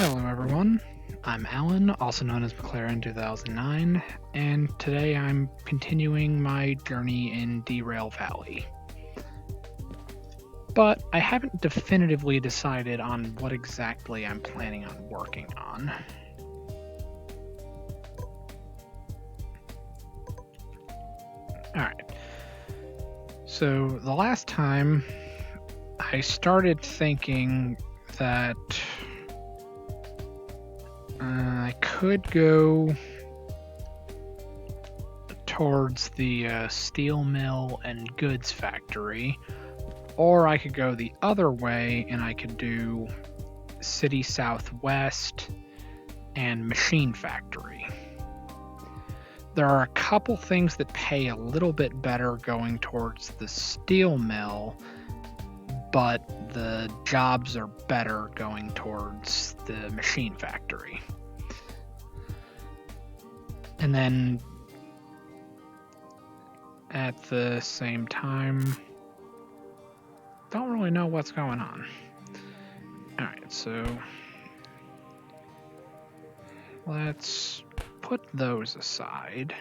Hello everyone, I'm Alan, also known as McLaren 2009, and today I'm continuing my journey in Derail Valley. But I haven't definitively decided on what exactly I'm planning on working on. Alright, so the last time I started thinking that I could go towards the steel mill and goods factory, or I could go the other way and I could do City Southwest and Machine Factory. There are a couple things that pay a little bit better going towards the steel mill, but the jobs are better going towards the Machine Factory. And then at the same time, don't really know what's going on. Alright, so let's put those aside.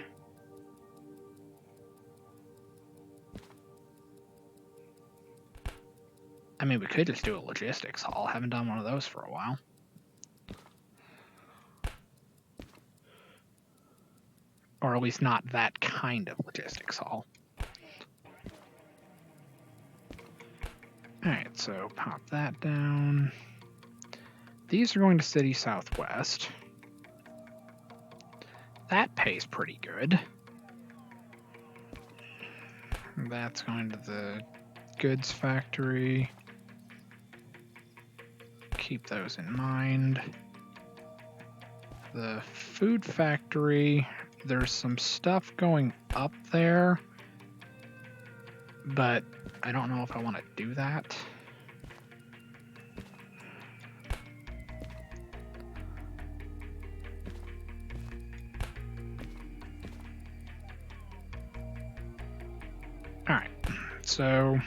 I mean, we could just do a logistics haul. I haven't done one of those for a while. Or at least not that kind of logistics haul. Alright, so pop that down. These are going to City Southwest. That pays pretty good. That's going to the goods factory. Keep those in mind. The food factory, there's some stuff going up there, but I don't know if I want to do that. Alright, so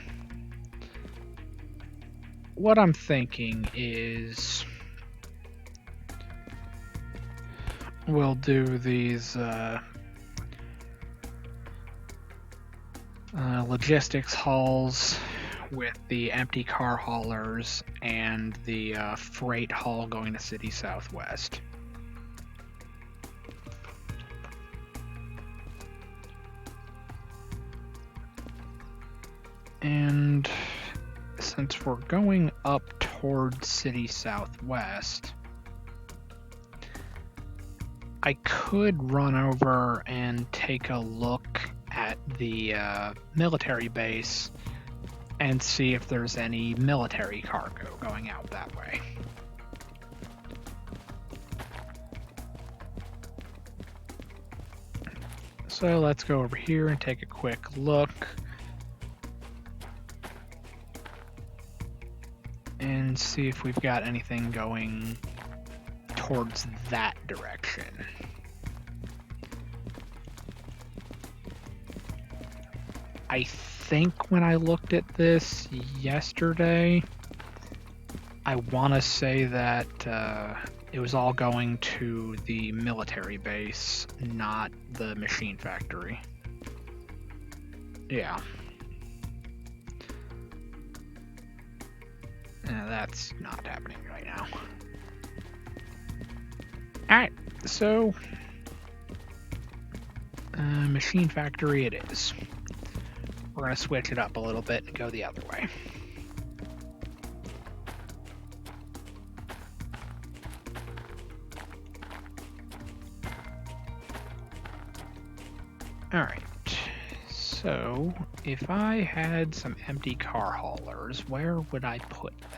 what I'm thinking is we'll do these logistics hauls with the empty car haulers and the freight haul going to City Southwest. And since we're going up towards City Southwest, I could run over and take a look at the military base and see if there's any military cargo going out that way. So let's go over here and take a quick look and see if we've got anything going towards that direction. I think when I looked at this yesterday, I want to say that it was all going to the military base, not the machine factory. Yeah. That's not happening right now. Alright, so machine factory it is. We're going to switch it up a little bit and go the other way. Alright, so if I had some empty car haulers, where would I put them?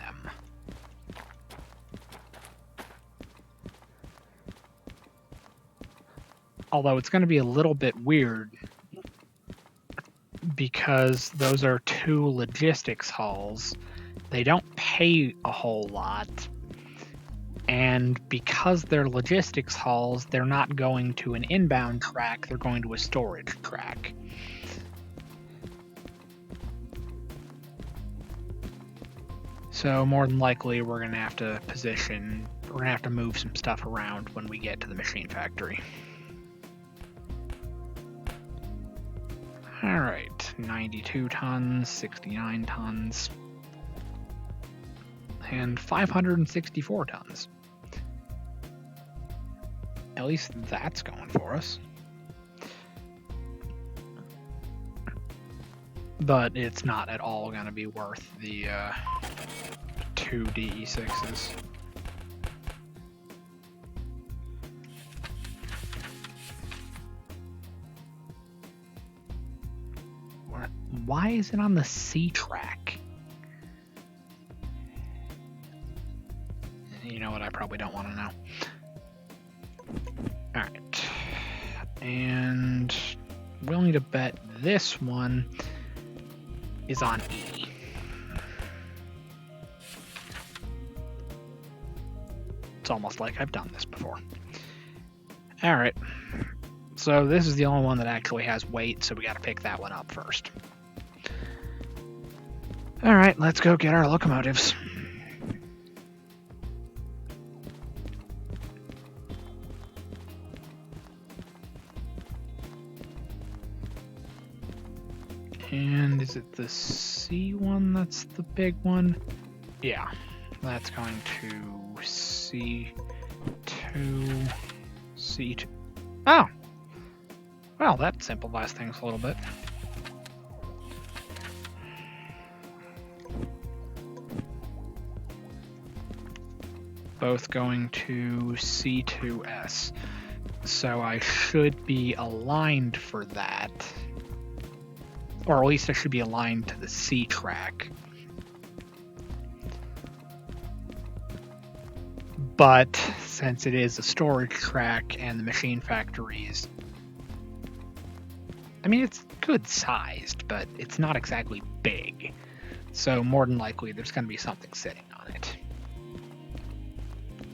Although it's going to be a little bit weird because those are two logistics hauls. They don't pay a whole lot. And because they're logistics hauls, they're not going to an inbound track, they're going to a storage track. So more than likely we're going to have to position we're gonna have to move some stuff around when we get to the machine factory. Alright, 92 tons, 69 tons, and 564 tons. At least that's going for us. But it's not at all going to be worth the 2 DE6s. Why is it on the C track? You know what? I probably don't want to know. Alright. And willing to bet this one is on E. It's almost like I've done this before. Alright. So this is the only one that actually has weight, so we gotta pick that one up first. Alright, let's go get our locomotives. And is it the C one that's the big one? Yeah, that's going to C2, C2. Oh! Well, that simplifies things a little bit. Both going to C2S. So I should be aligned for that. Or at least I should be aligned to the C track. But since it is a storage track and the machine factory is... I mean, it's good sized, but it's not exactly big. So more than likely there's going to be something sitting on it.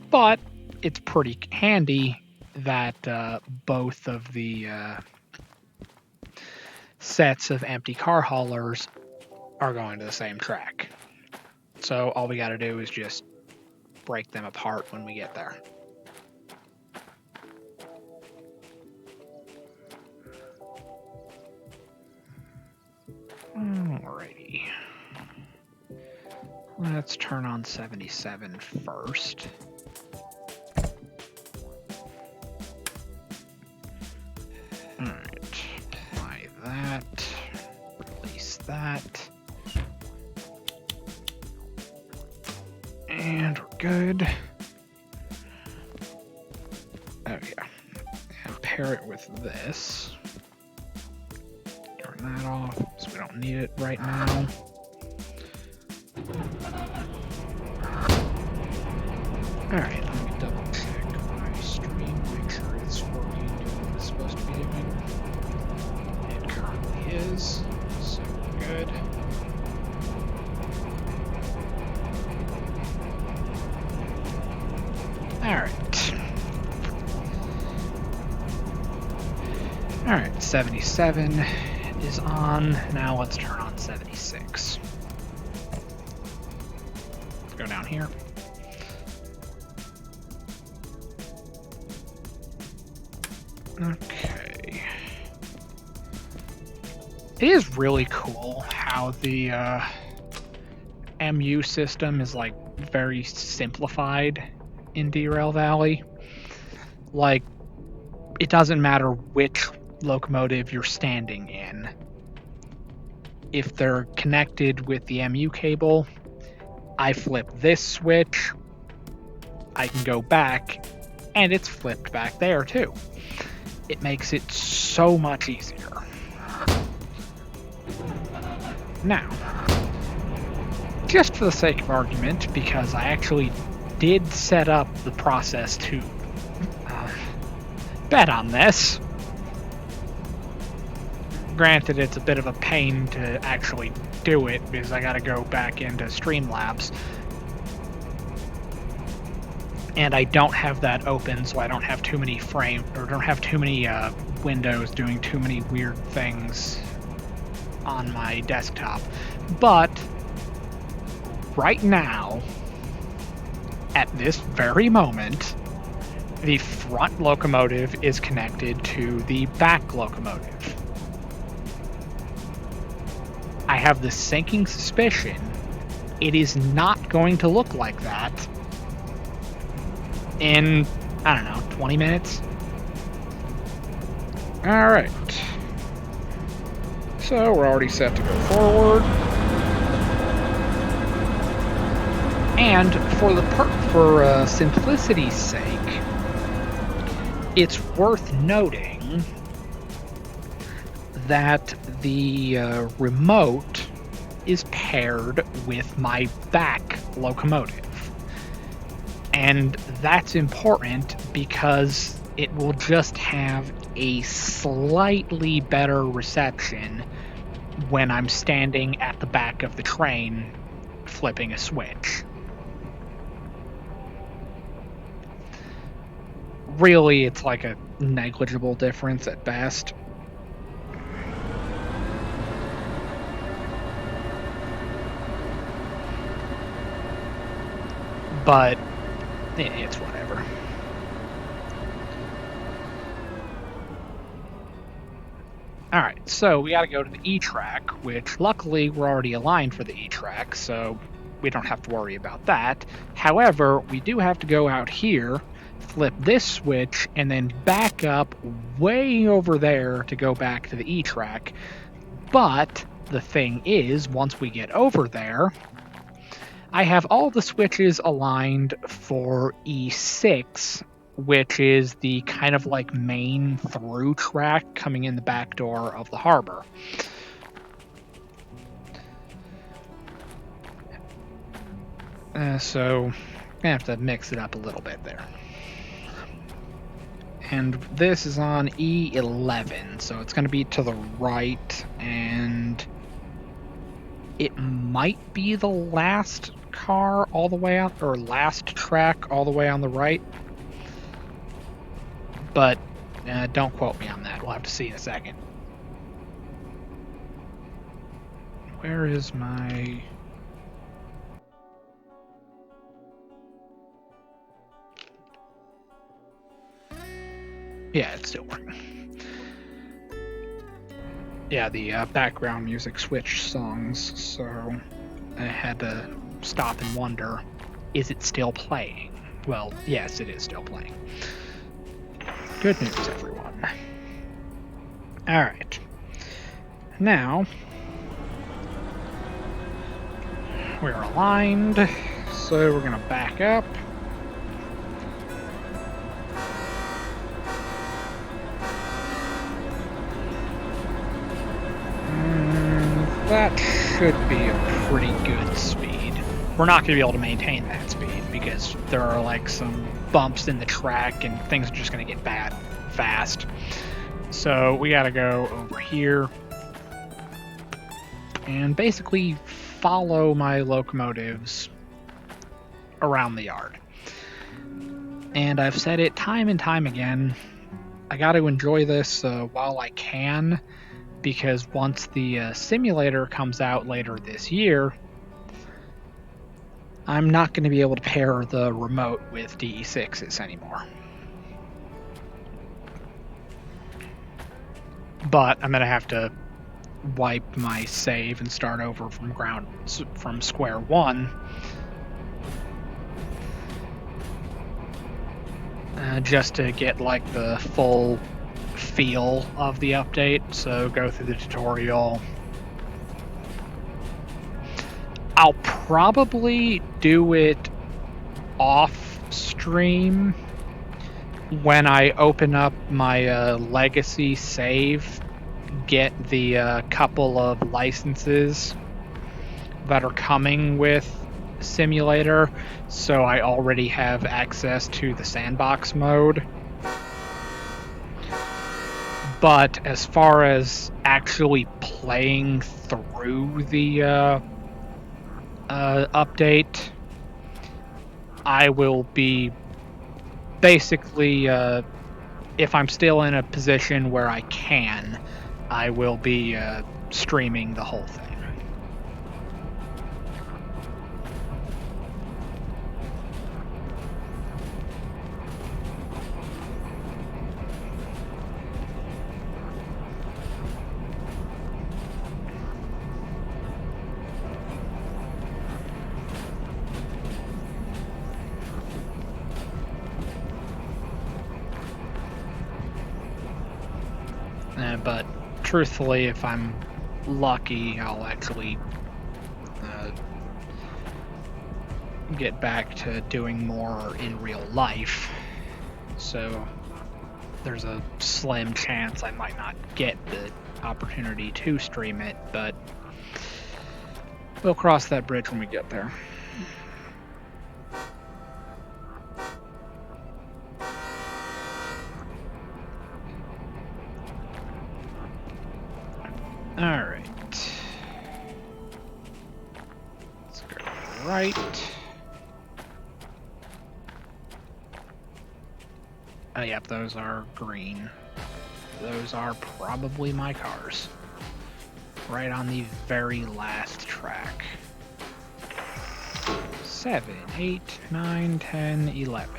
But it's pretty handy that both of the sets of empty car haulers are going to the same track. So all we got to do is just break them apart when we get there. Alrighty. Let's turn on 77 first. Alright, apply that, release that, and we're good. Oh yeah, and pair it with this. Turn that off, so we don't need it right now. Alright, let me double check my stream, make sure it's working, doing what it's supposed to be doing. It currently is, so good. Alright. Alright, 77 is on. Now let's turn on 76. Let's go down here. Okay. It is really cool how the MU system is like very simplified in Derail Valley. Like, it doesn't matter which locomotive you're standing in. If they're connected with the MU cable, I flip this switch, I can go back, and it's flipped back there too. It makes it so much easier. Now, just for the sake of argument, because I actually did set up the process to bet on this. Granted, it's a bit of a pain to actually do it because I gotta go back into Streamlabs. And I don't have that open, so I don't have too many windows doing too many weird things on my desktop. But right now, at this very moment, the front locomotive is connected to the back locomotive. I have the sinking suspicion it is not going to look like that in, I don't know, 20 minutes? Alright. So we're already set to go forward. And for simplicity's sake, it's worth noting that the remote is paired with my back locomotive. And that's important because it will just have a slightly better reception when I'm standing at the back of the train flipping a switch. Really, it's like a negligible difference at best. But it's whatever. Alright, so we gotta go to the E-track, which luckily we're already aligned for the E-track, so we don't have to worry about that. However, we do have to go out here, flip this switch, and then back up way over there to go back to the E-track. But the thing is, once we get over there, I have all the switches aligned for E6, which is the kind of like main through track coming in the back door of the harbor. So I have to mix it up a little bit there. And this is on E11, so it's going to be to the right, and it might be the last car all the way out, or last track all the way on the right. But don't quote me on that. We'll have to see in a second. Where is my... Yeah, it's still working. Yeah, the background music switched songs, so I had to stop and wonder, is it still playing? Well, yes, it is still playing. Good news, everyone. Alright. Now, we're aligned, so we're going to back up. That should be a pretty good speed. We're not going to be able to maintain that speed because there are like some bumps in the track and things are just going to get bad fast. So we got to go over here and basically follow my locomotives around the yard. And I've said it time and time again, I got to enjoy this while I can, because once the simulator comes out later this year, I'm not going to be able to pair the remote with DE6s anymore. But I'm going to have to wipe my save and start over from square one. Just to get like the full feel of the update, so go through the tutorial. I'll probably do it off stream when I open up my legacy save, get the couple of licenses that are coming with Simulator, so I already have access to the sandbox mode. But as far as actually playing through the update, I will be basically, if I'm still in a position where I can, I will be streaming the whole thing. But truthfully, if I'm lucky, I'll actually get back to doing more in real life. So there's a slim chance I might not get the opportunity to stream it, but we'll cross that bridge when we get there. Alright. Let's go right. Oh, yep, those are green. Those are probably my cars. Right on the very last track. 7, 8, 9, 10, 11.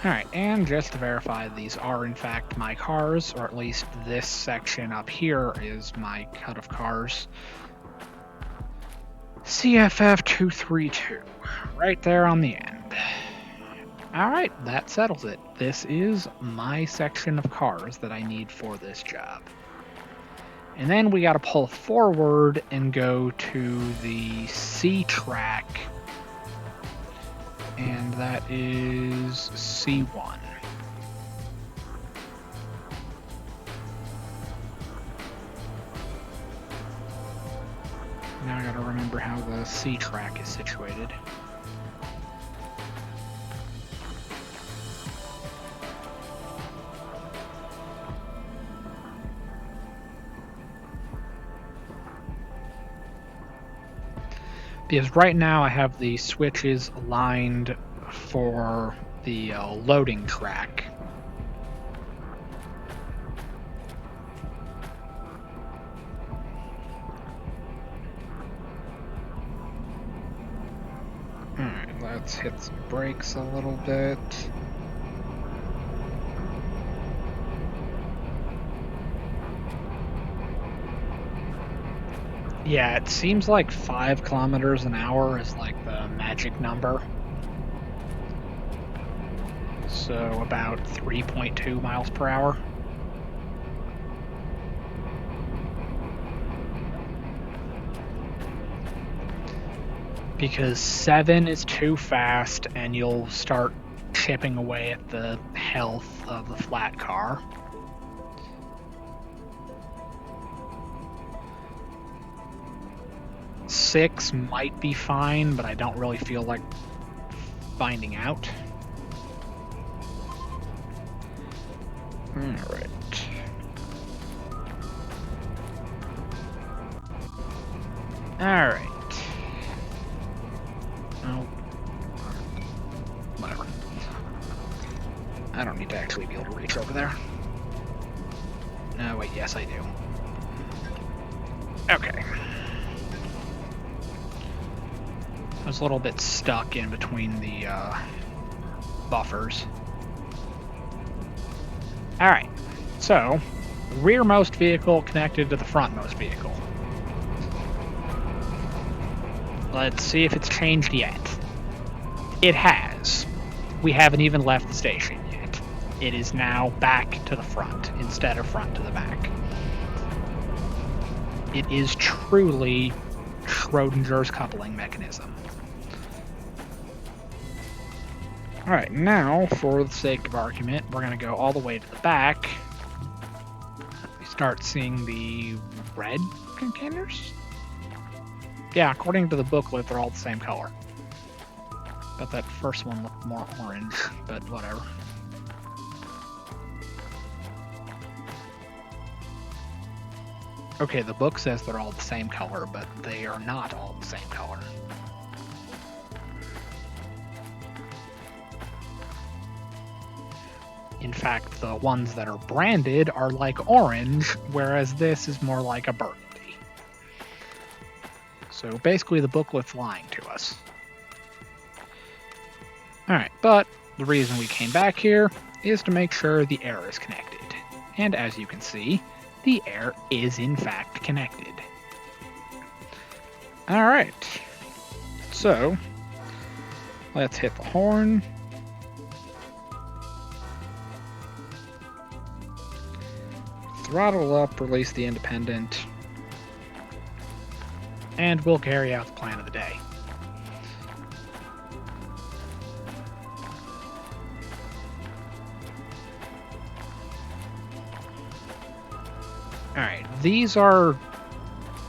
Alright, and just to verify, these are in fact my cars, or at least this section up here is my cut of cars. CFF 232, right there on the end. Alright, that settles it. This is my section of cars that I need for this job. And then we gotta pull forward and go to the C track, and that is C1. Now I gotta remember how the C track is situated. Because right now I have the switches aligned for the loading track. Alright, let's hit some brakes a little bit. Yeah, it seems like 5 kilometers an hour is like the magic number. So about 3.2 miles per hour. Because 7 is too fast and you'll start chipping away at the health of the flat car. Six might be fine, but I don't really feel like finding out. Alright. Alright. Oh. Whatever. I don't need to actually be able to reach over there. No, wait, yes I do. Okay. I was a little bit stuck in between the buffers. Alright, so rearmost vehicle connected to the frontmost vehicle. Let's see if it's changed yet. It has. We haven't even left the station yet. It is now back to the front instead of front to the back. It is truly Schrodinger's coupling mechanism. Alright, now, for the sake of argument, we're going to go all the way to the back. We start seeing the red containers? Yeah, according to the booklet, they're all the same color. But that first one looked more orange, but whatever. Okay, the book says they're all the same color, but they are not all the same color. In fact, the ones that are branded are like orange, whereas this is more like a burgundy. So basically the booklet's lying to us. Alright, but the reason we came back here is to make sure the air is connected. And as you can see, the air is in fact connected. Alright. So, let's hit the horn. Throttle up, release the independent. And we'll carry out the plan of the day. Alright, these are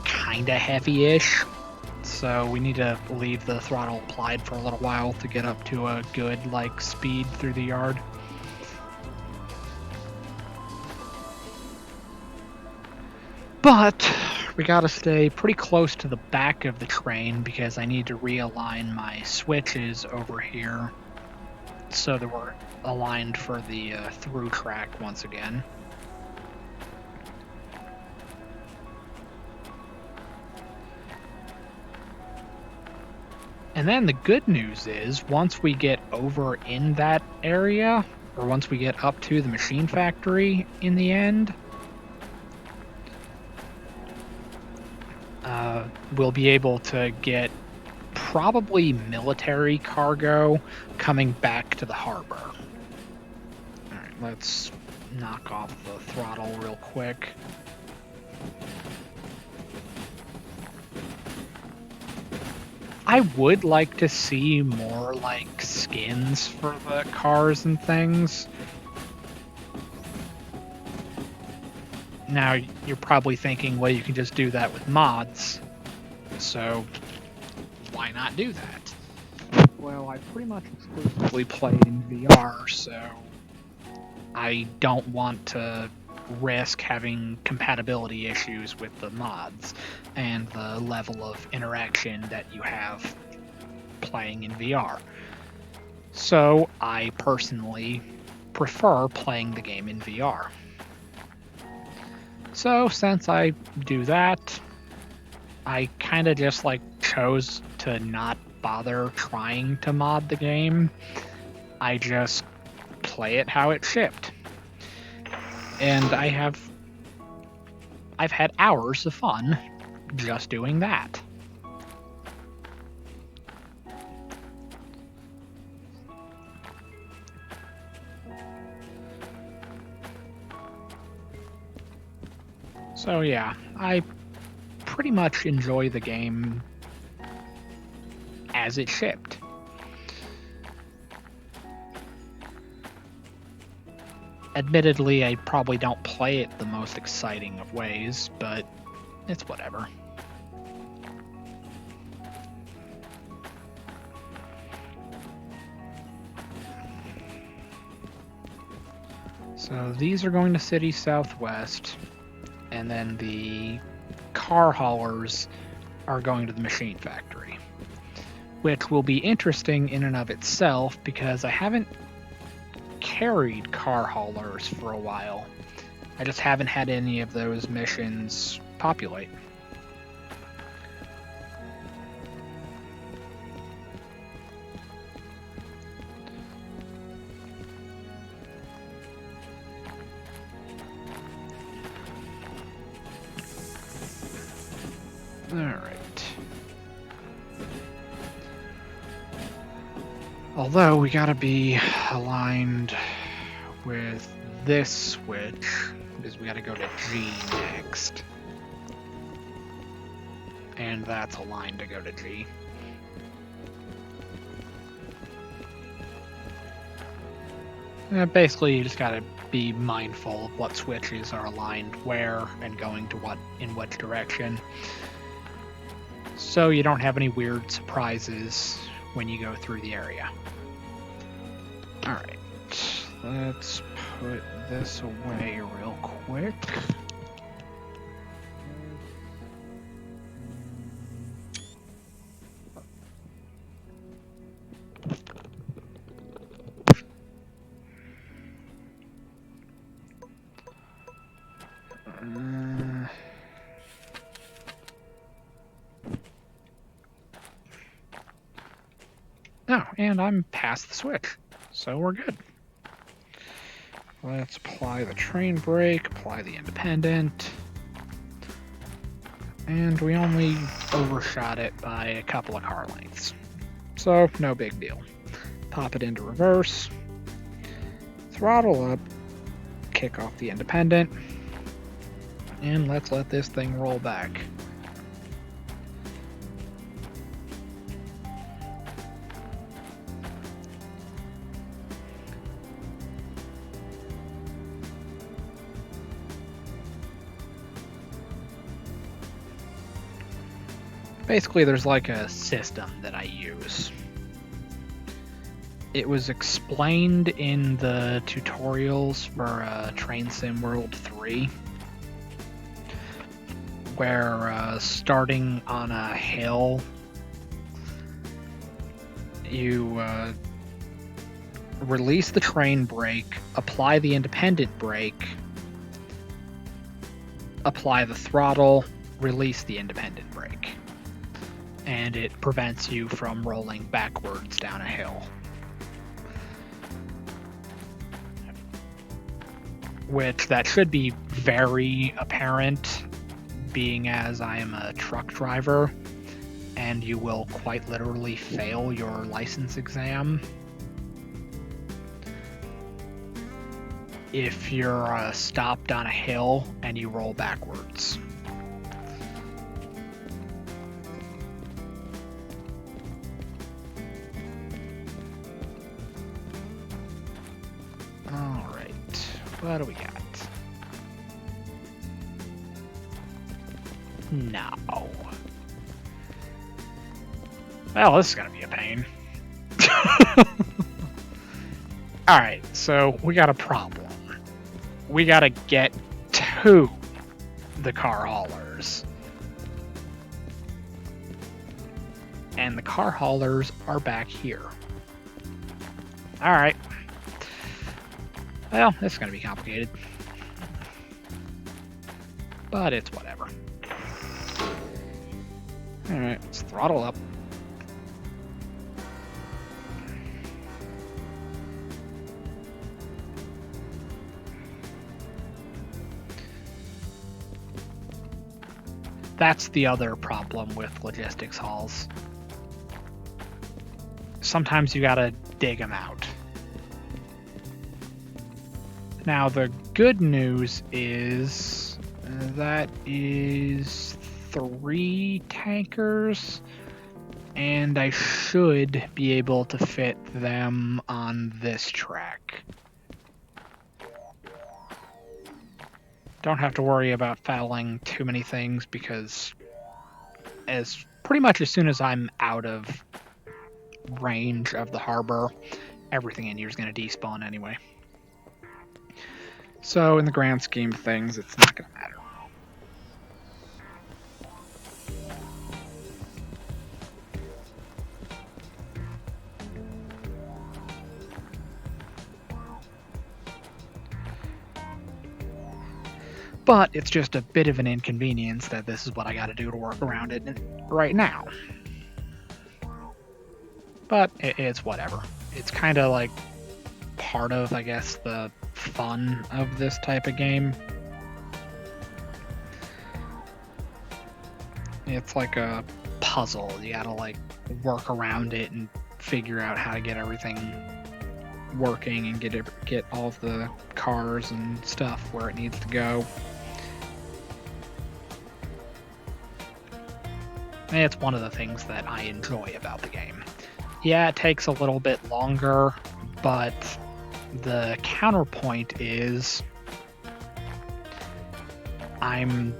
kinda heavy-ish, so we need to leave the throttle applied for a little while to get up to a good, speed through the yard. But we gotta stay pretty close to the back of the train because I need to realign my switches over here so that we're aligned for the through track once again. And then the good news is, once we get over in that area, or once we get up to the machine factory in the end, we'll be able to get probably military cargo coming back to the harbor. Alright, let's knock off the throttle real quick. I would like to see more, skins for the cars and things. Now, you're probably thinking, well, you can just do that with mods. So, why not do that? Well, I pretty much exclusively play in VR, so I don't want to risk having compatibility issues with the mods and the level of interaction that you have playing in VR. So I personally prefer playing the game in VR. So since I do that, I kind of just chose to not bother trying to mod the game. I just play it how it shipped. And I've had hours of fun just doing that. So yeah, I pretty much enjoy the game as it shipped. Admittedly, I probably don't play it the most exciting of ways, but it's whatever. So these are going to City Southwest, and then the car haulers are going to the machine factory, which will be interesting in and of itself because I haven't carried car haulers for a while. I just haven't had any of those missions populate. Alright. Although we gotta be aligned with this switch, because we gotta go to G next. And that's aligned to go to G. Basically, you just gotta be mindful of what switches are aligned where and going to in which direction, so you don't have any weird surprises when you go through the area. Alright, let's put this away real quick. Oh, and I'm past the switch, so we're good. Let's apply the train brake, apply the independent. And we only overshot it by a couple of car lengths. So, no big deal. Pop it into reverse. Throttle up. Kick off the independent. And let's let this thing roll back. Basically, there's like a system that I use. It was explained in the tutorials for Train Sim World 3, where starting on a hill, you release the train brake, apply the independent brake, apply the throttle, release the independent brake. And it prevents you from rolling backwards down a hill. Which that should be very apparent, being as I am a truck driver, and you will quite literally fail your license exam if you're stopped on a hill and you roll backwards. Alright, what do we got? No. Well, this is gonna be a pain. Alright, so we got a problem. We gotta get to the car haulers. And the car haulers are back here. Alright. Well, this is gonna be complicated. But it's whatever. Alright, let's throttle up. That's the other problem with logistics hauls. Sometimes you gotta dig them out. Now, the good news is that is 3 tankers, and I should be able to fit them on this track. Don't have to worry about fouling too many things because pretty much as soon as I'm out of range of the harbor, everything in here is going to despawn anyway. So in the grand scheme of things, it's not going to matter. But it's just a bit of an inconvenience that this is what I got to do to work around it right now. But it's whatever. It's kind of like part of, I guess, the fun of this type of game. It's like a puzzle. You gotta like work around it and figure out how to get everything working and get all of the cars and stuff where it needs to go. And it's one of the things that I enjoy about the game. Yeah, it takes a little bit longer, but the counterpoint is I'm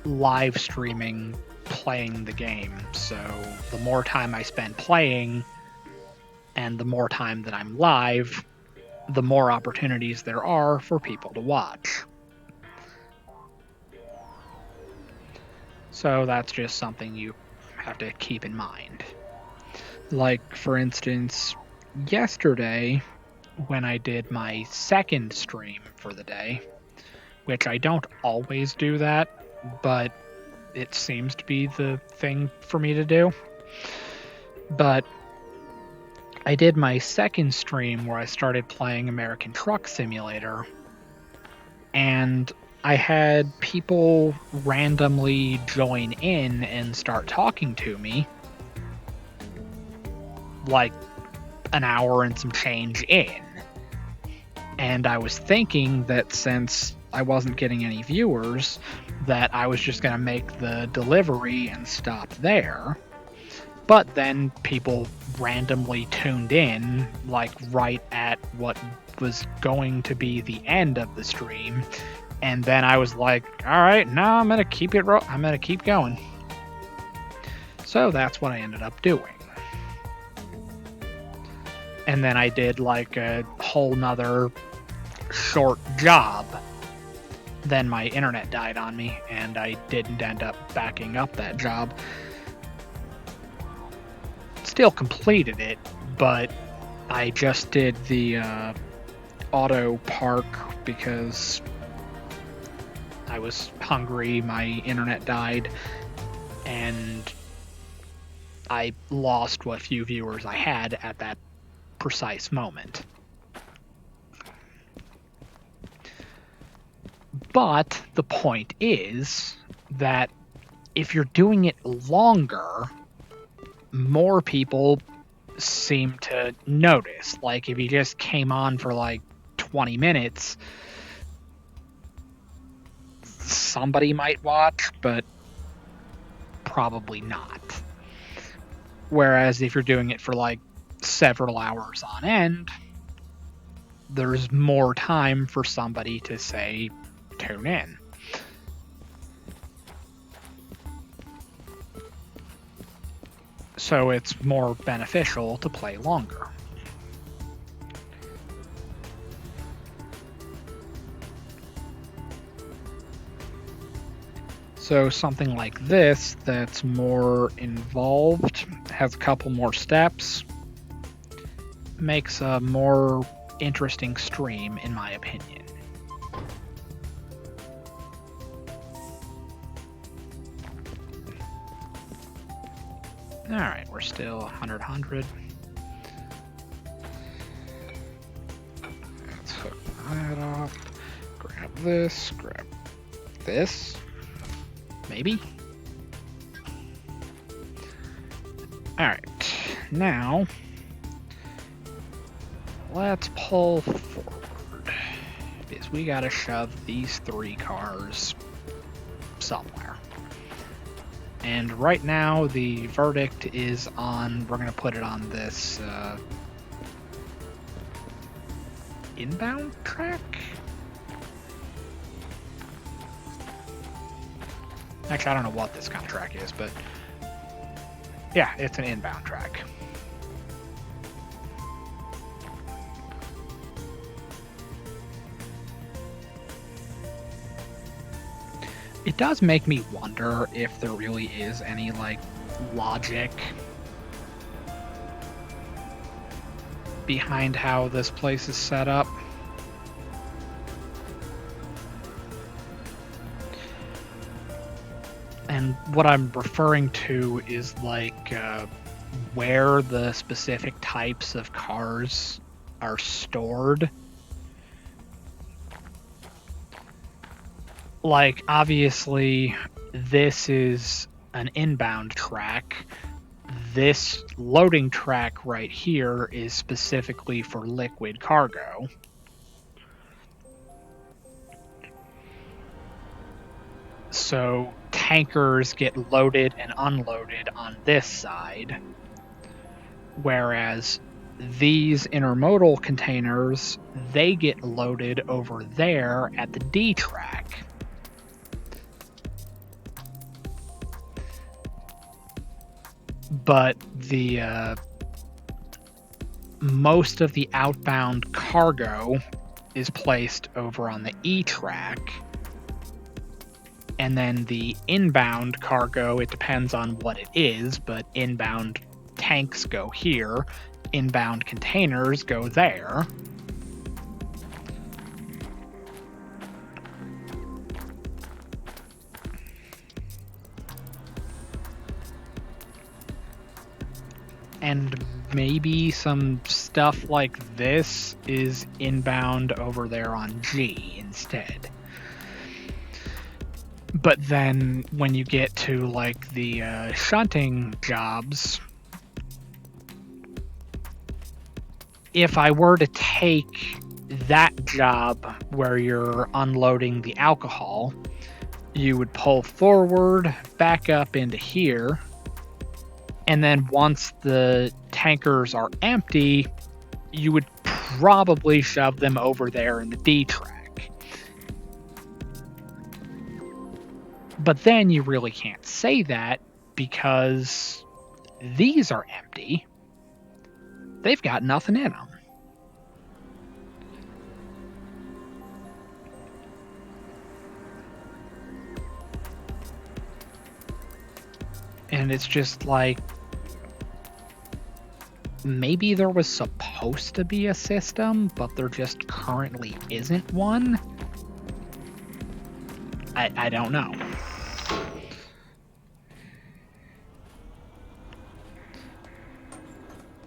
live streaming playing the game, so the more time I spend playing and the more time that I'm live, the more opportunities there are for people to watch. So that's just something you have to keep in mind. Like, for instance, yesterday when I did my second stream for the day, which I don't always do that, but it seems to be the thing for me to do. But I did my second stream where I started playing American Truck Simulator, and I had people randomly join in and start talking to me, like an hour and some change in. And I was thinking that since I wasn't getting any viewers, that I was just going to make the delivery and stop there. But then people randomly tuned in, like right at what was going to be the end of the stream. And then I was like, all right, no, I'm going to keep it. I'm going to keep going. So that's what I ended up doing. And then I did like a whole nother short job. Then my internet died on me, and I didn't end up backing up that job. Still completed it, but I just did the auto park because I was hungry, my internet died, and I lost what few viewers I had at that precise moment. But the point is that if you're doing it longer, more people seem to notice. Like if you just came on for like 20 minutes, somebody might watch, but probably not. Whereas if you're doing it for like several hours on end, there's more time for somebody to say, tune in. So it's more beneficial to play longer. So something like this that's more involved, has a couple more steps, makes a more interesting stream, in my opinion. Alright, we're still 100. Let's hook that off. Grab this, grab this. Maybe? Alright, now let's pull forward, because we gotta shove these 3 cars somewhere. And right now the verdict is on, we're gonna put it on this inbound track? Actually, I don't know what this kind of track is, but yeah, it's an inbound track. It does make me wonder if there really is any, like, logic behind how this place is set up. And what I'm referring to is, like, where the specific types of cars are stored. Like, obviously, this is an inbound track. This loading track right here is specifically for liquid cargo. So tankers get loaded and unloaded on this side, whereas these intermodal containers, they get loaded over there at the D track. But the most of the outbound cargo is placed over on the E track, and then the inbound cargo, it depends on what it is, but inbound tanks go here, inbound containers go there. And maybe some stuff like this is inbound over there on G instead. But then when you get to like the shunting jobs, if I were to take that job where you're unloading the alcohol, you would pull forward, back up into here, and then once the tankers are empty, you would probably shove them over there in the D track. But then you really can't say that because these are empty. They've got nothing in them. And it's just like, maybe there was supposed to be a system, but there just currently isn't one. I don't know.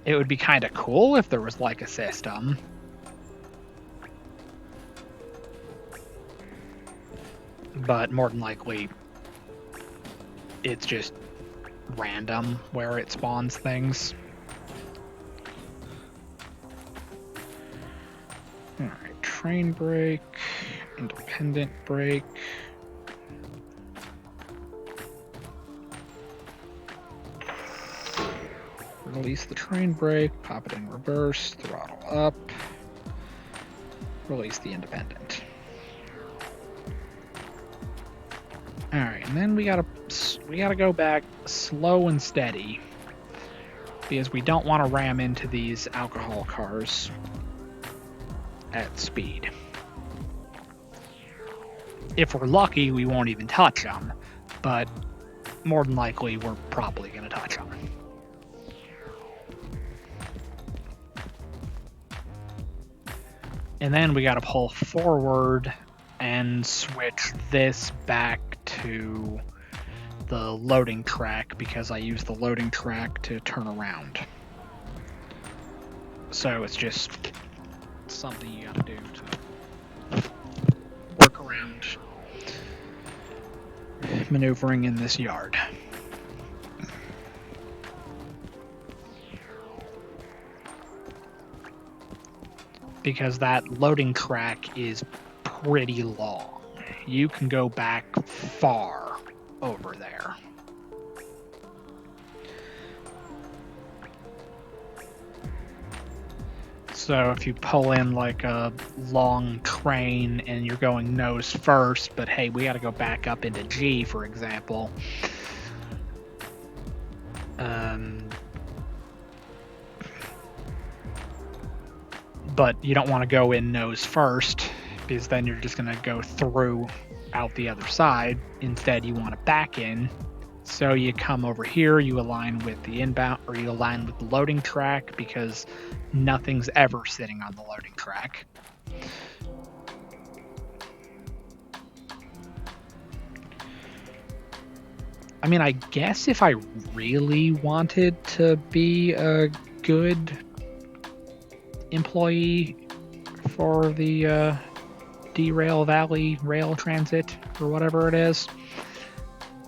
It would be kind of cool if there was like a system. But more than likely, it's just random where it spawns things. Alright, train brake, independent brake. Release the train brake, pop it in reverse, throttle up, release the independent. Alright, and then we gotta go back slow and steady because we don't want to ram into these alcohol cars at speed. If we're lucky, we won't even touch them, but more than likely, we're probably going to touch them. And then we got to pull forward and switch this back to the loading track because I use the loading track to turn around. So it's just something you gotta do to work around maneuvering in this yard. Because that loading track is pretty long. You can go back far over there. So if you pull in like a long train and you're going nose first, but hey, we got to go back up into G, for example. But you don't want to go in nose first because then you're just going to go through out the other side. Instead, you want to back in. So you come over here, you align with the inbound, or you align with the loading track because nothing's ever sitting on the loading track. I mean, I guess if I really wanted to be a good employee for the Derail Valley Rail Transit or whatever it is,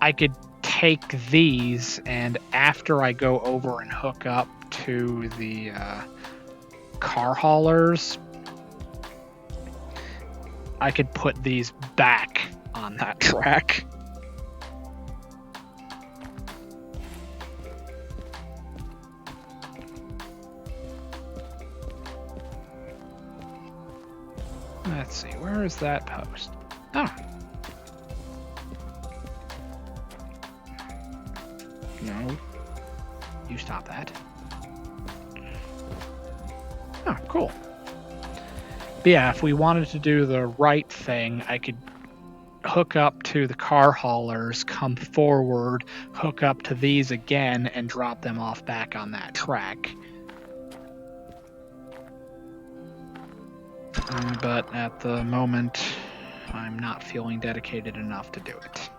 I could take these, and after I go over and hook up to the car haulers, I could put these back on that track. Let's see, where is that post? Oh. No. You stop that. Oh, cool. But yeah, if we wanted to do the right thing, I could hook up to the car haulers, come forward, hook up to these again, and drop them off back on that track. But at the moment, I'm not feeling dedicated enough to do it.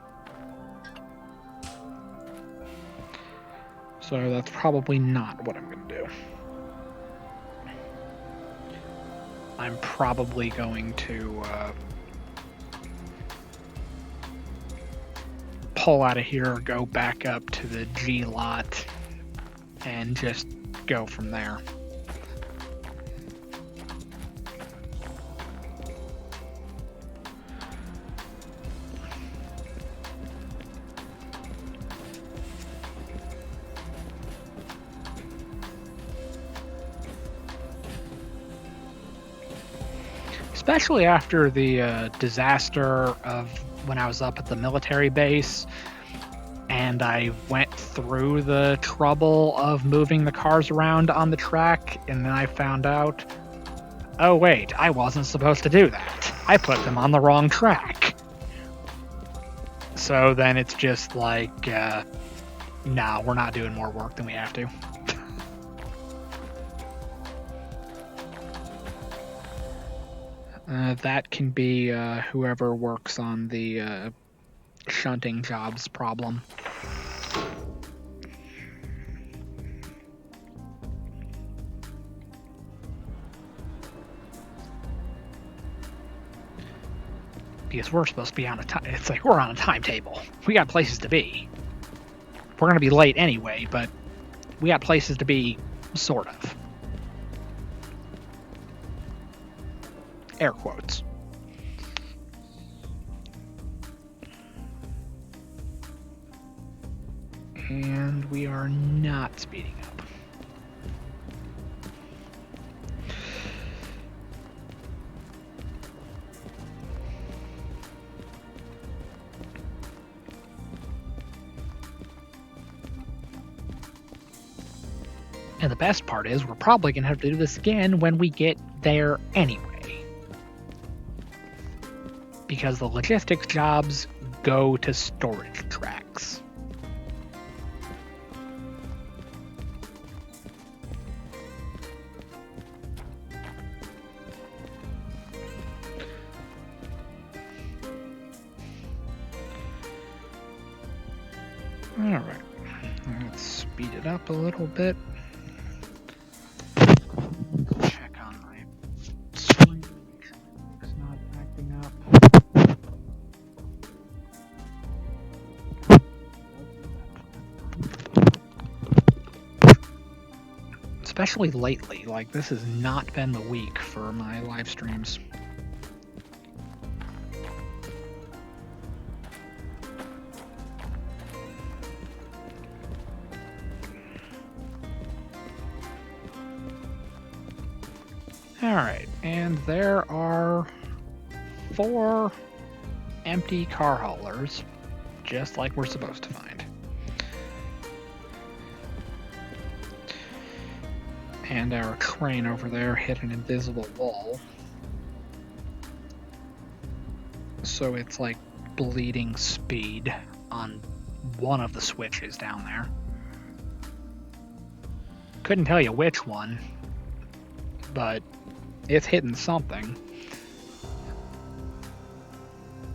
So that's probably not what I'm going to do. I'm probably going to pull out of here, go back up to the G lot, and just go from there. Especially after the disaster of when I was up at the military base and I went through the trouble of moving the cars around on the track, and then I found out, oh wait, I wasn't supposed to do that. I put them on the wrong track. So then it's just like, nah, we're not doing more work than we have to. That can be whoever works on the shunting jobs problem. Because we're supposed to be on a time. It's like we're on a timetable. We got places to be. We're gonna be late anyway, but we got places to be, sort of. Air quotes. And we are not speeding up. And the best part is we're probably going to have to do this again when we get there anyway. Because the logistics jobs go to storage tracks. Alright, let's speed it up a little bit. Check on my screen, make sure it's not acting up. Especially lately, like this has not been the week for my live streams. Alright, and there are 4 empty car haulers, just like we're supposed to find. And our train over there hit an invisible wall. So it's like bleeding speed on one of the switches down there. Couldn't tell you which one, but it's hitting something.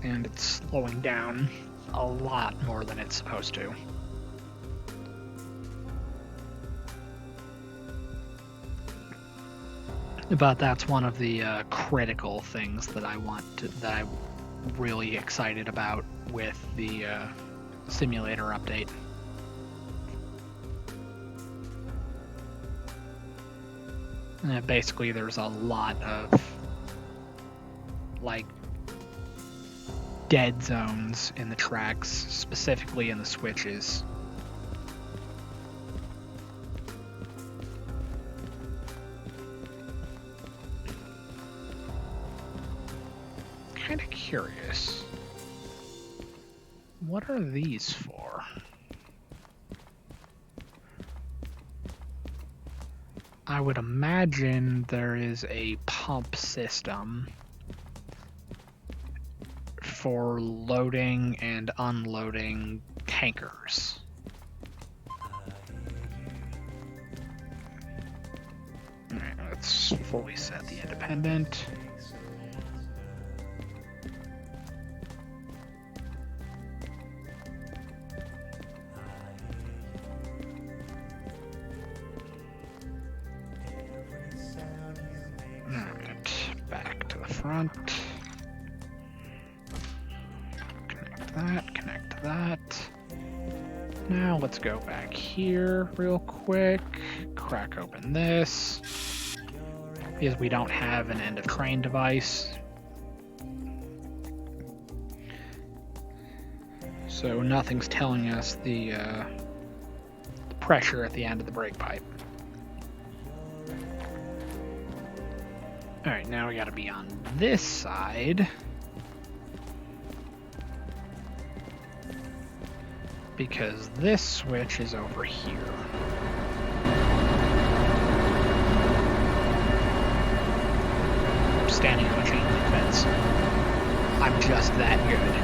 And it's slowing down a lot more than it's supposed to. But that's one of the critical things that I that I'm really excited about with the simulator update. Basically, there's a lot of like dead zones in the tracks, specifically in the switches. Kind of curious. What are these for? I would imagine there is a pump system for loading and unloading tankers. Alright, let's fully set the independent. Alright, back to the front. Connect connect that. Now let's go back here real quick, crack open this, because we don't have an end of train device. So nothing's telling us the pressure at the end of the brake pipe. Alright, now we gotta be on this side. Because this switch is over here. I'm standing on a chain link fence. I'm just that good.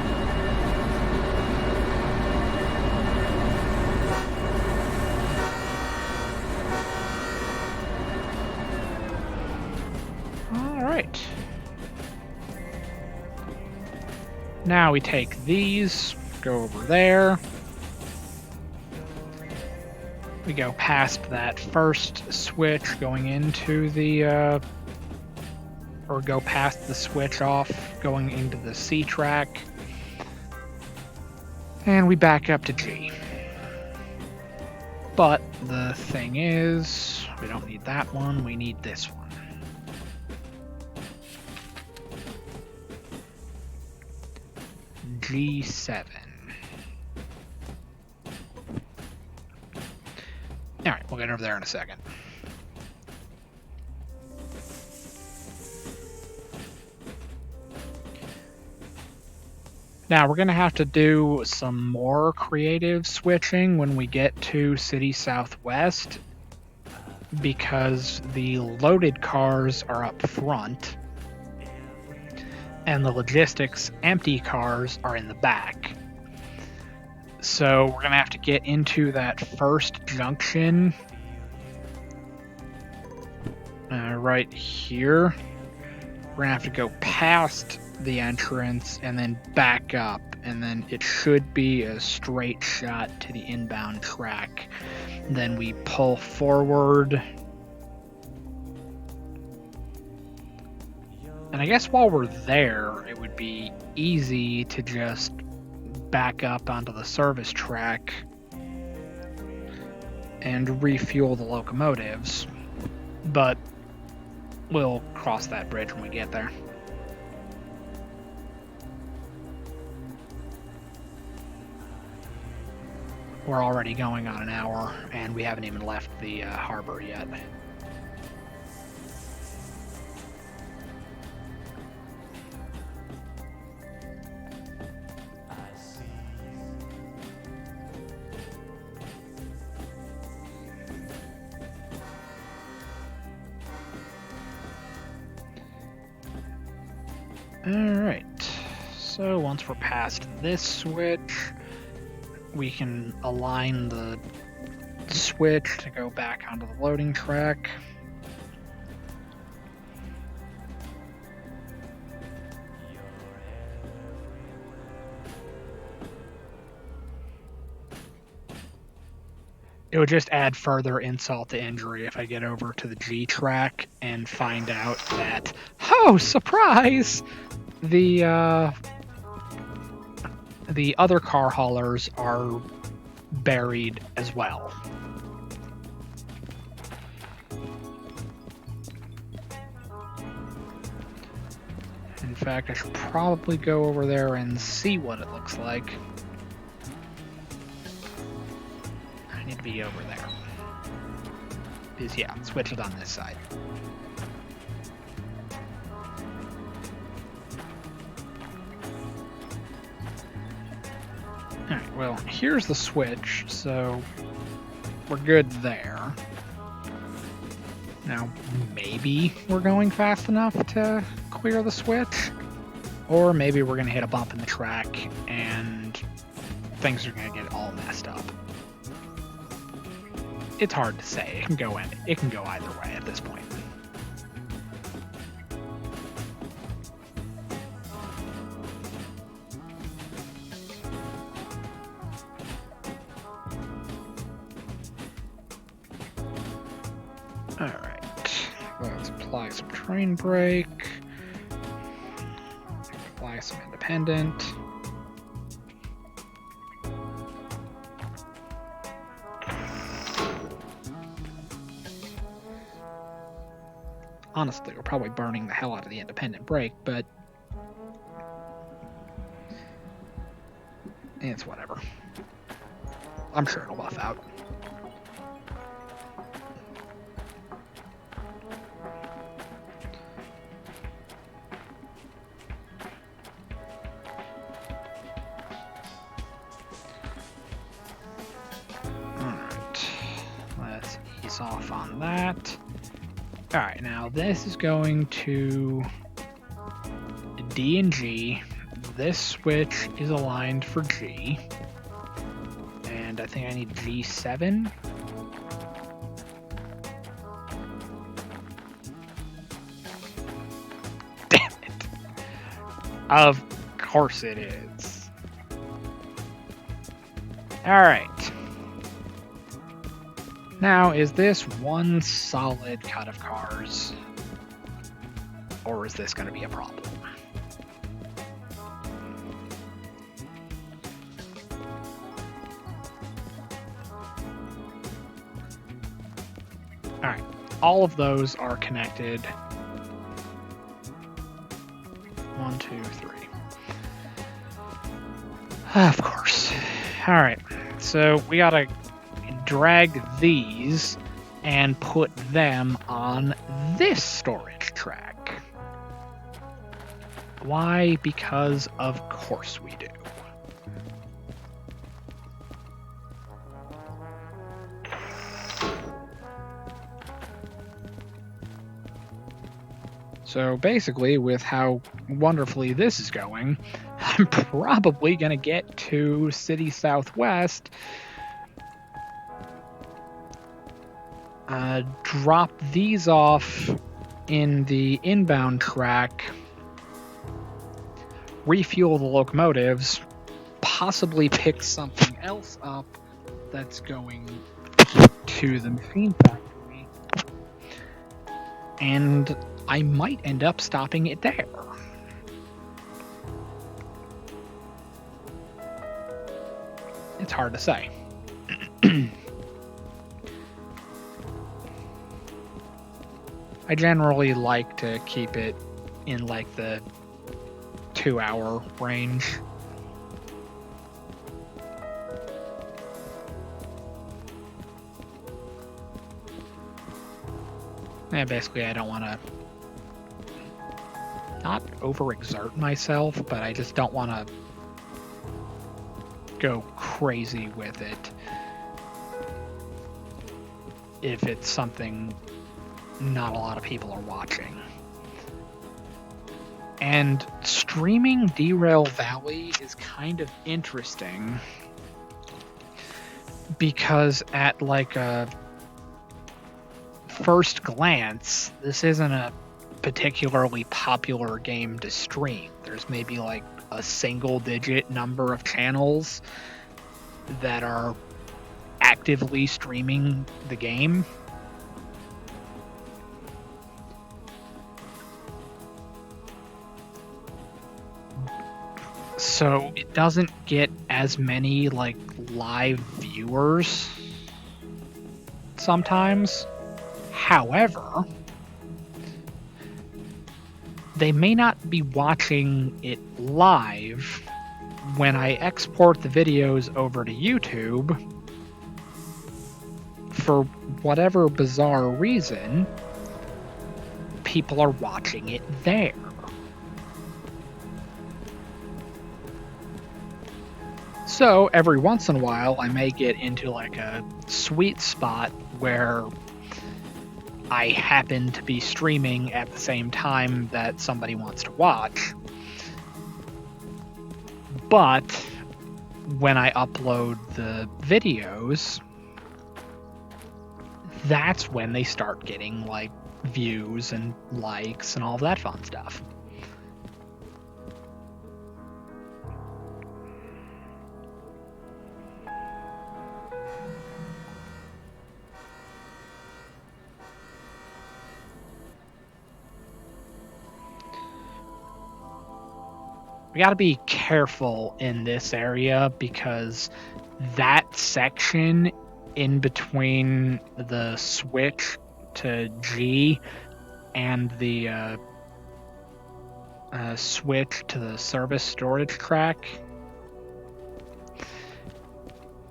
Alright. Now we take these, go over there. We go past that first switch going into the, or go past the switch off going into the C track. And we back up to G. But the thing is, we don't need that one, we need this one. G7. Alright, we'll get over there in a second. Now, we're going to have to do some more creative switching when we get to City Southwest, because the loaded cars are up front, and the logistics empty cars are in the back. So we're going to have to get into that first junction right here. We're going to have to go past the entrance and then back up, and then it should be a straight shot to the inbound track. Then we pull forward. And I guess while we're there, it would be easy to just back up onto the service track and refuel the locomotives, but we'll cross that bridge when we get there. We're already going on an hour, and we haven't even left the harbor yet. Alright, so once we're past this switch, we can align the switch to go back onto the loading track. It would just add further insult to injury if I get over to the G track and find out that, oh, surprise! The other car haulers are buried as well. In fact, I should probably go over there and see what it looks like. I need to be over there. Because, yeah, switch it on this side. Alright, well, here's the switch, so we're good there. Now, maybe we're going fast enough to clear the switch, or maybe we're going to hit a bump in the track and things are going to get all messed up. It's hard to say. It can go either way at this point. Alright, let's apply some train brake, apply some independent. honestly, we're probably burning the hell out of the independent brake, but it's whatever. I'm sure it'll buff out. Off on that. Alright, now this is going to D and G. This switch is aligned for G. And I think I need G7. Damn it. Of course it is. Alright. Now, is this one solid cut of cars? Or is this going to be a problem? Alright, all of those are connected. 1, 2, 3. Of course. Alright, so we gotta drag these and put them on this storage track. Why? Because of course we do. So basically, with how wonderfully this is going, I'm probably gonna get to City Southwest, drop these off in the inbound track, refuel the locomotives, possibly pick something else up that's going to the machine factory, and I might end up stopping it there. It's hard to say. I generally like to keep it in like the 2-hour range. And basically I don't want to not overexert myself, but I just don't want to go crazy with it if it's something not a lot of people are watching. And streaming Derail Valley is kind of interesting because at like a first glance, this isn't a particularly popular game to stream. There's maybe like a single-digit number of channels that are actively streaming the game. So it doesn't get as many like live viewers sometimes. However, they may not be watching it live when I export the videos over to YouTube. For whatever bizarre reason, people are watching it there. So every once in a while, I may get into like a sweet spot where I happen to be streaming at the same time that somebody wants to watch. But when I upload the videos, that's when they start getting like views and likes and all that fun stuff. We gotta be careful in this area because that section in between the switch to G and the switch to the service storage track,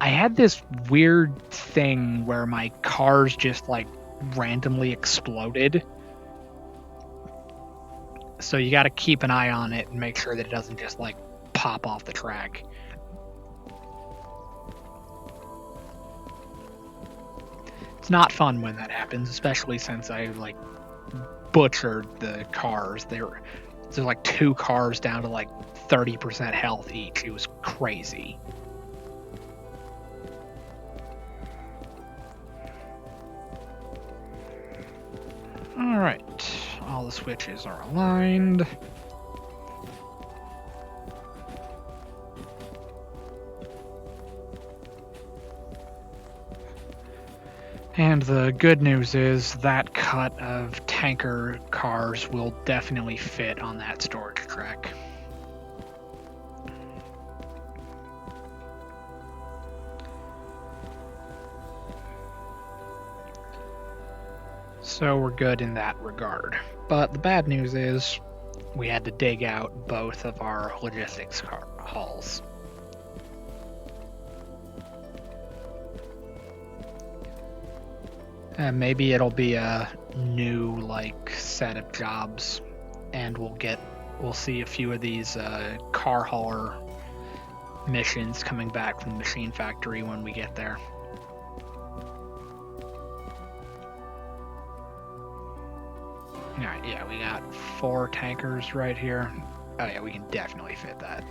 I had this weird thing where my cars just like randomly exploded. So you got to keep an eye on it and make sure that it doesn't just like pop off the track. It's not fun when that happens, especially since I like butchered the cars. There's like 2 cars down to like 30% health each. It was crazy. Alright, all the switches are aligned. And the good news is that cut of tanker cars will definitely fit on that storage track. So we're good in that regard. But the bad news is we had to dig out both of our logistics car hauls. Maybe it'll be a new like set of jobs, and we'll see a few of these car hauler missions coming back from the machine factory when we get there. Alright, yeah, we got 4 tankers right here. Oh yeah, we can definitely fit that.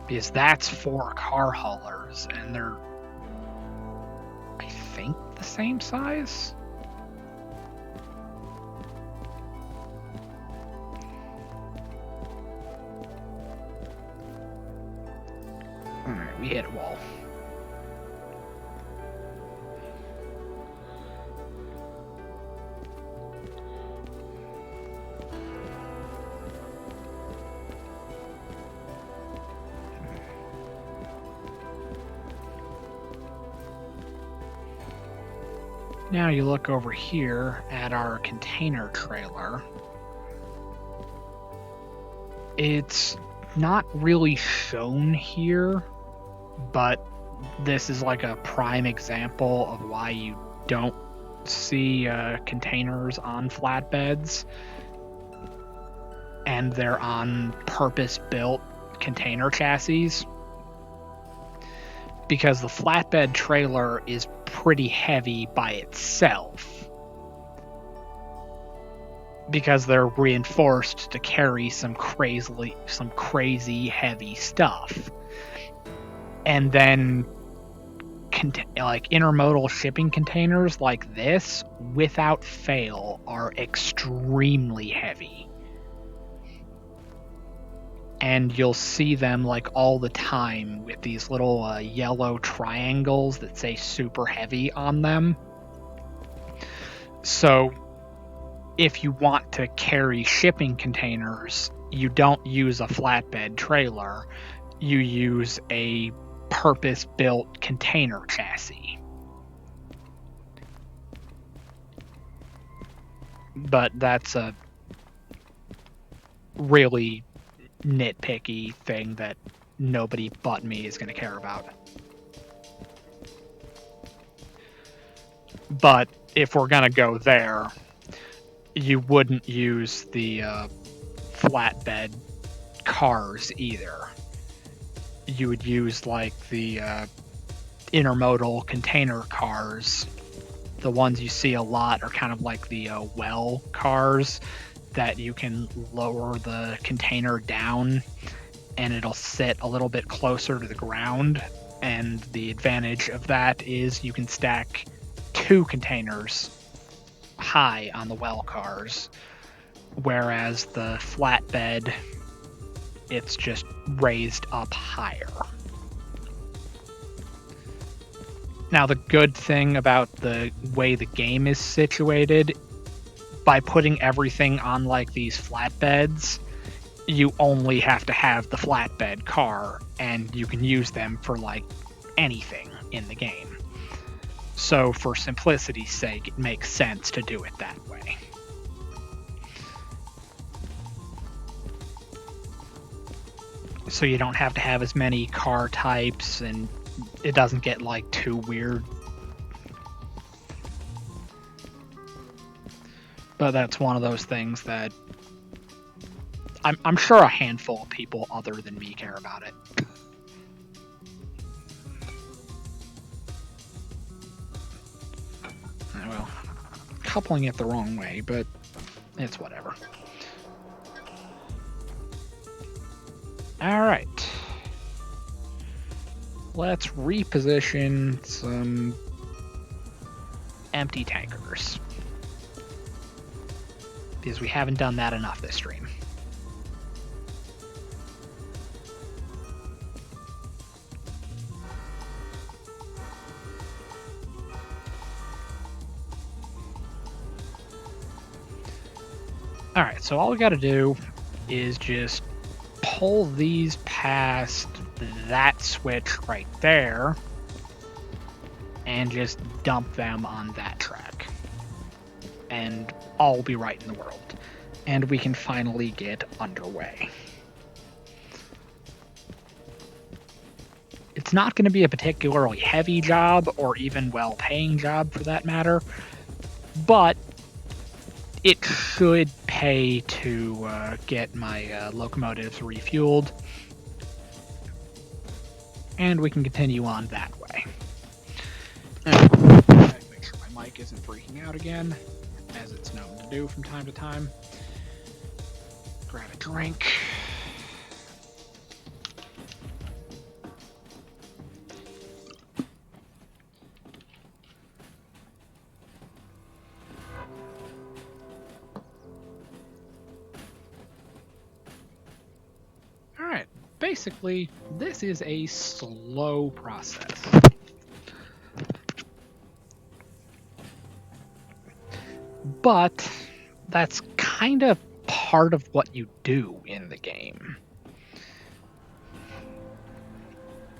Because that's 4 car haulers, and they're, I think, the same size? Alright, we hit a wall. Now you look over here at our container trailer. It's not really shown here, but this is like a prime example of why you don't see containers on flatbeds, and they're on purpose-built container chassis. Because the flatbed trailer is pretty heavy by itself, because they're reinforced to carry some crazy heavy stuff. And then like intermodal shipping containers like this, without fail, are extremely heavy. And you'll see them like all the time with these little yellow triangles that say super heavy on them. So if you want to carry shipping containers, you don't use a flatbed trailer, you use a purpose-built container chassis. But that's a really nitpicky thing that nobody but me is going to care about. But if we're going to go there, you wouldn't use the flatbed cars either. You would use like the intermodal container cars. The ones you see a lot are kind of like the well cars that you can lower the container down and it'll sit a little bit closer to the ground. And the advantage of that is you can stack 2 containers high on the well cars, whereas the flatbed, it's just raised up higher. Now, the good thing about the way the game is situated, by putting everything on like these flatbeds, you only have to have the flatbed car, and you can use them for like anything in the game. So for simplicity's sake, it makes sense to do it that way. so you don't have to have as many car types and it doesn't get like too weird. But that's one of those things that I'm sure a handful of people other than me care about it. Well, coupling it the wrong way, but it's whatever. Alright. Let's reposition some empty tankers, because we haven't done that enough this stream. Alright, so all we gotta do is just pull these past that switch right there and just dump them on that track. And all will be right in the world. And we can finally get underway. It's not going to be a particularly heavy job, or even well-paying job for that matter, but it should pay to get my locomotives refueled, and we can continue on that way. Make sure my mic isn't freaking out again, as it's known to do from time to time. Grab a drink. Alright, basically, this is a slow process. But that's kind of part of what you do in the game.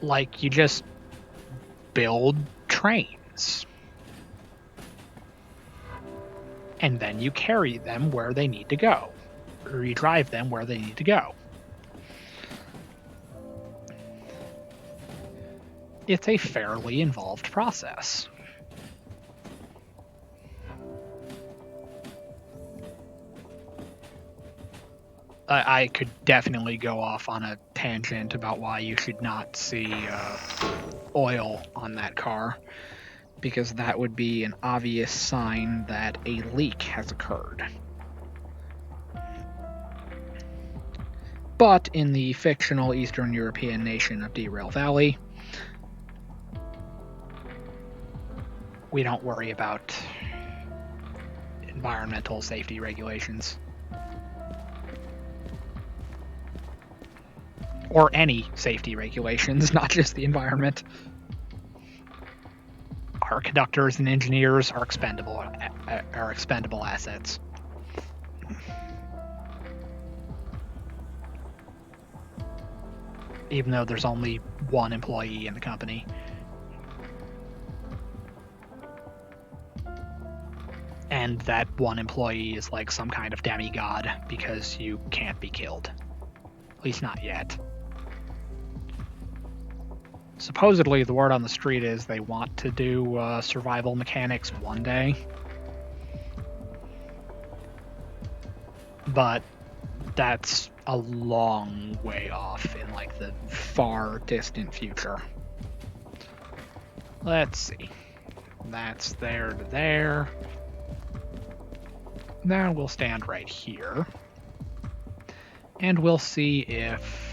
Like, you just build trains. And then you carry them where they need to go. Or you drive them where they need to go. It's a fairly involved process. I could definitely go off on a tangent about why you should not see oil on that car, because that would be an obvious sign that a leak has occurred. But in the fictional Eastern European nation of Derail Valley, we don't worry about environmental safety regulations. Or any safety regulations, not just the environment. Our conductors and engineers are expendable assets. Even though there's only one employee in the company. And that one employee is like some kind of demigod because you can't be killed. At least not yet. Supposedly, the word on the street is they want to do survival mechanics one day. But that's a long way off in like the far distant future. Let's see. That's there to there. Now we'll stand right here. And we'll see if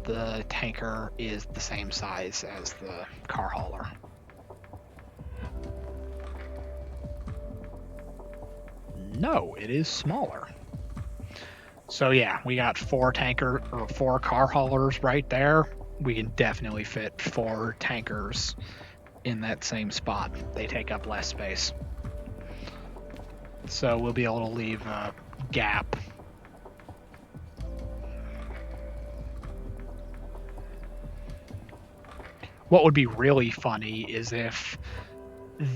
the tanker is the same size as the car hauler. No, it is smaller. So yeah, we got 4 car haulers right there. We can definitely fit 4 tankers in that same spot. They take up less space. So we'll be able to leave a gap. What would be really funny is if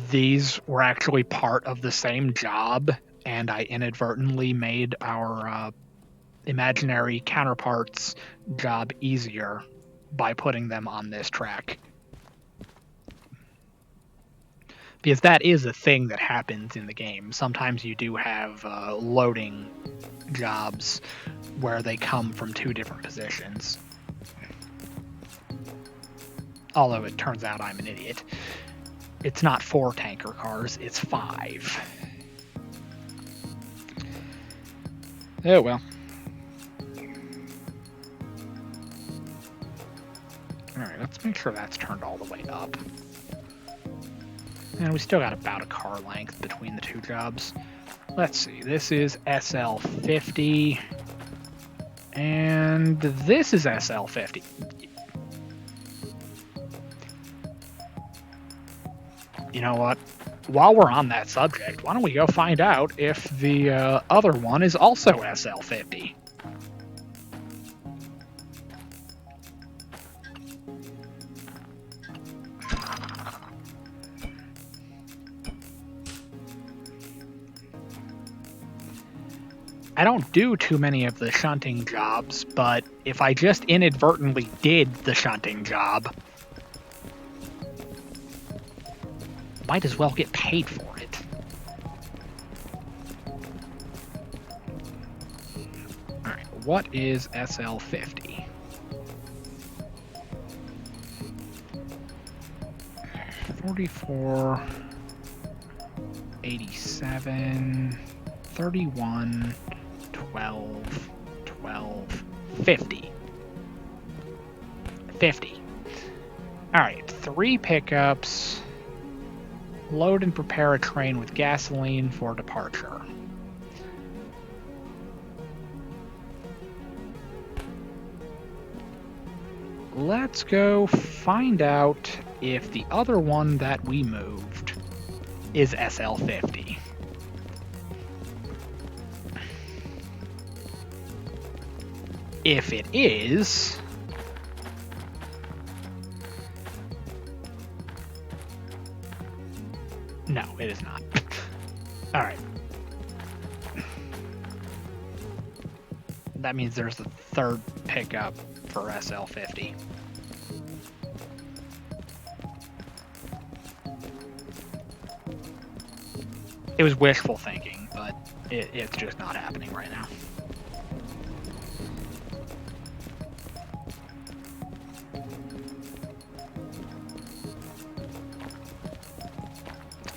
these were actually part of the same job and I inadvertently made our imaginary counterparts' job easier by putting them on this track. Because that is a thing that happens in the game. Sometimes you do have loading jobs where they come from 2 different positions. Although it turns out I'm an idiot. It's not 4 tanker cars, it's 5. Oh well. Alright, let's make sure that's turned all the way up. And we still got about a car length between the 2 jobs. Let's see, this is SL50. And this is SL50. You know what? While we're on that subject, why don't we go find out if the other one is also SL50? I don't do too many of the shunting jobs, but if I just inadvertently did the shunting job, might as well get paid for it. Alright, what is SL50? $44, $87, $31, $12, $12, $50. $50. Alright, 3 pickups. Load and prepare a train with gasoline for departure. Let's go find out if the other one that we moved is SL50. If it is, no, it is not. All right. That means there's the 3rd pickup for SL50. It was wishful thinking, but it's just not happening right now.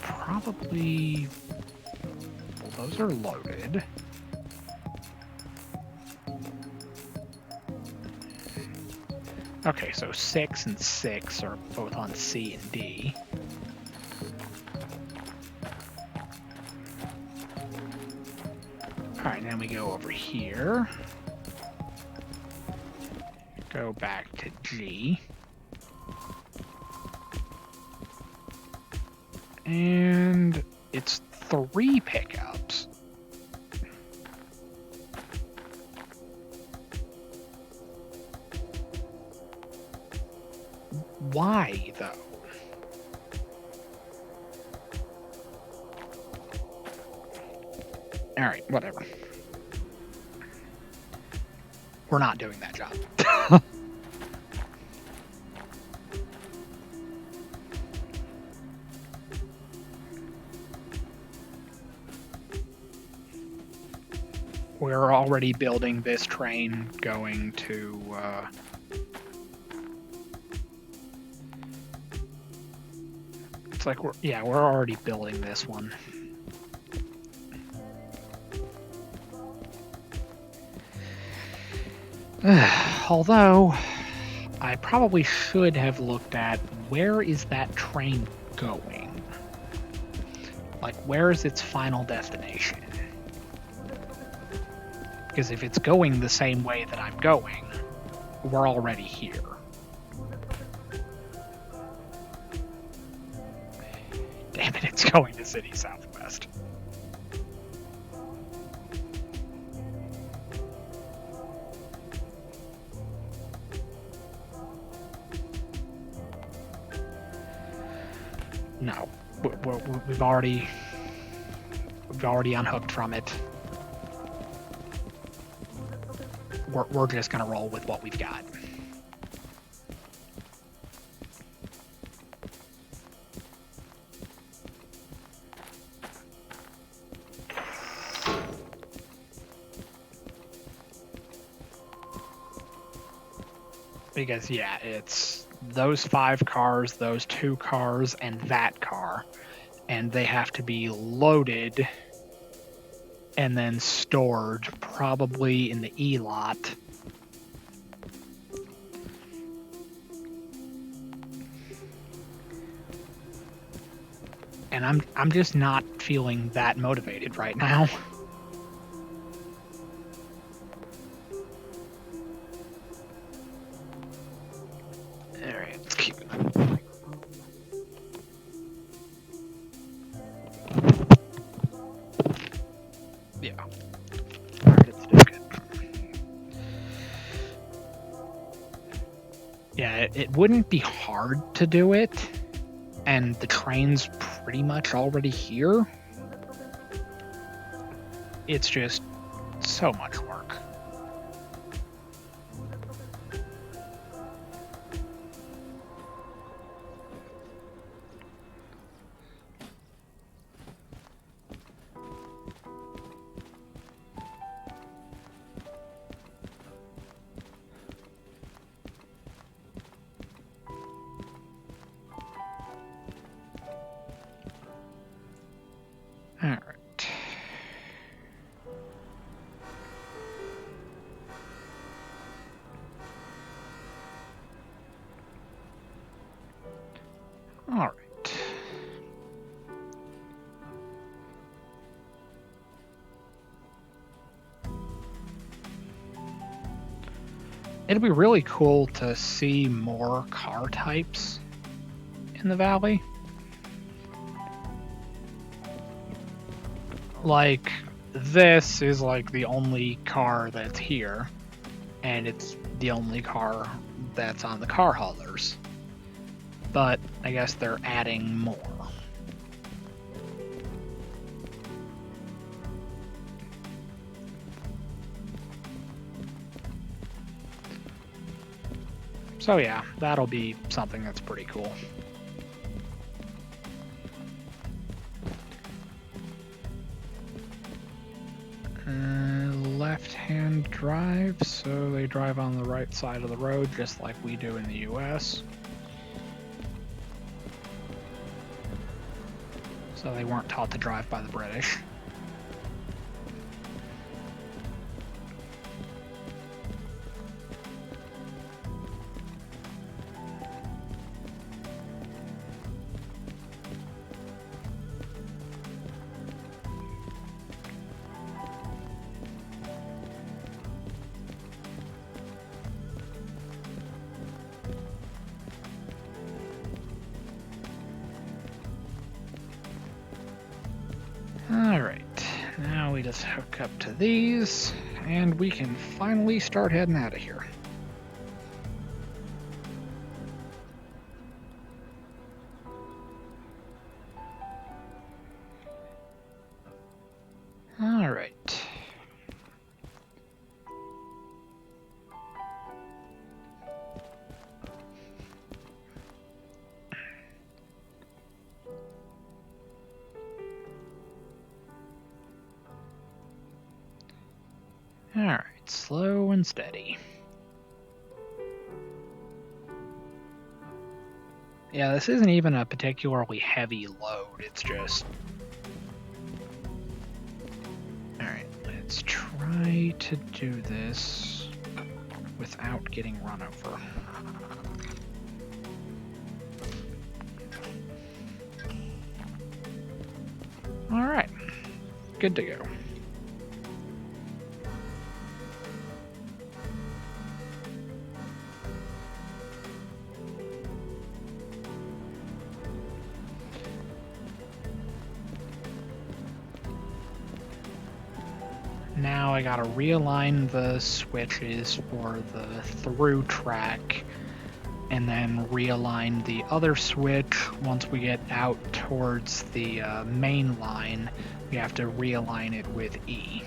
Probably... well, those are loaded. Okay, so 6 and 6 are both on C and D. Alright, then we go over here. Go back to G. And it's 3 pickups. Why, though? Alright, whatever. We're not doing that job. We're already building this train going to... it's like we're already building this one. Although, I probably should have looked at where is that train going? Like, where is its final destination? Because if it's going the same way that I'm going, we're already here. Damn it, it's going to City Southwest. No, we've already unhooked from it. we're just gonna roll with what we've got. Because, yeah, it's those 5 cars, those 2 cars, and that car. And they have to be loaded and then stored, probably in the E-lot. And I'm just not feeling that motivated right now. Alright, let's keep it. Yeah. Alright, it's still good. Yeah, it wouldn't be hard to do it, and the train's pretty much already here. It's just so much work. Alright. Alright. It'd be really cool to see more car types in the valley. Like, this is like the only car that's here, and it's the only car that's on the car haulers. But I guess they're adding more. So yeah, that'll be something that's pretty cool. Left-hand drive, so they drive on the right side of the road just like we do in the US. So they weren't taught to drive by the British. Alright, now we just hook up to these, and we can finally start heading out of here. Alright. Alright, slow and steady. Yeah, this isn't even a particularly heavy load, it's just... Alright, let's try to do this without getting run over. Alright, good to go. Now I gotta realign the switches for the through track, and then realign the other switch. Once we get out towards the main line, we have to realign it with E.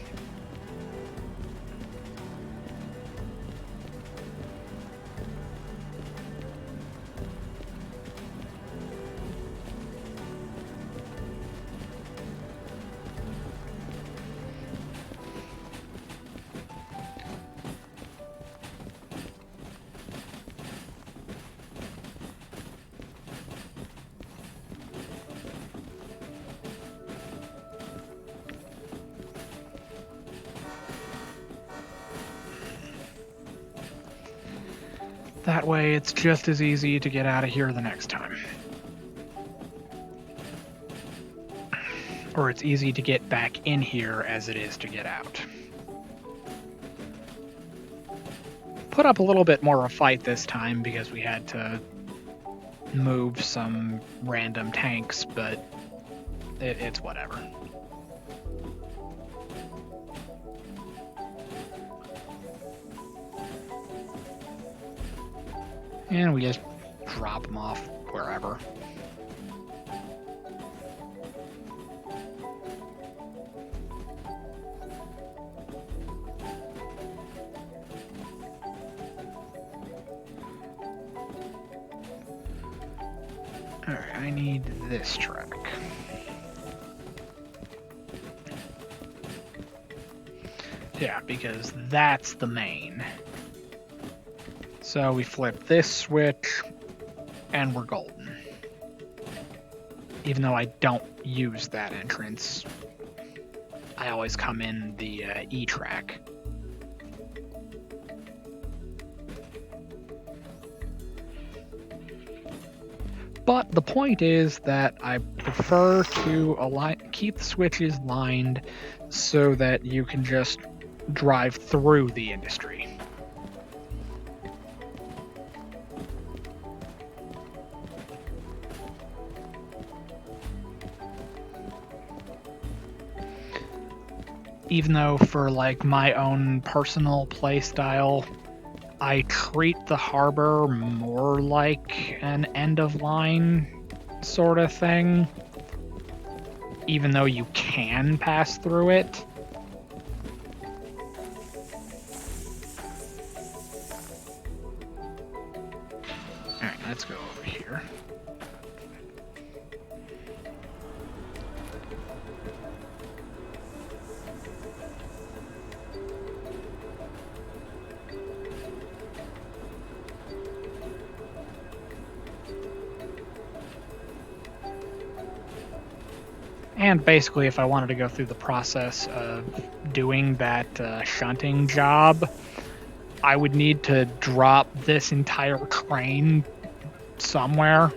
That way it's just as easy to get out of here the next time. Or it's easy to get back in here as it is to get out. Put up a little bit more of a fight this time because we had to move some random tanks, but it's whatever. And we just drop them off wherever. Alright, I need this track. Yeah, because that's the main. So we flip this switch, and we're golden. Even though I don't use that entrance, I always come in the E track. But the point is that I prefer to keep the switches lined so that you can just drive through the industry. Even though for like my own personal playstyle, I treat the harbor more like an end-of-line sort of thing, even though you can pass through it. Alright, let's go over here. And basically, if I wanted to go through the process of doing that shunting job, I would need to drop this entire train somewhere.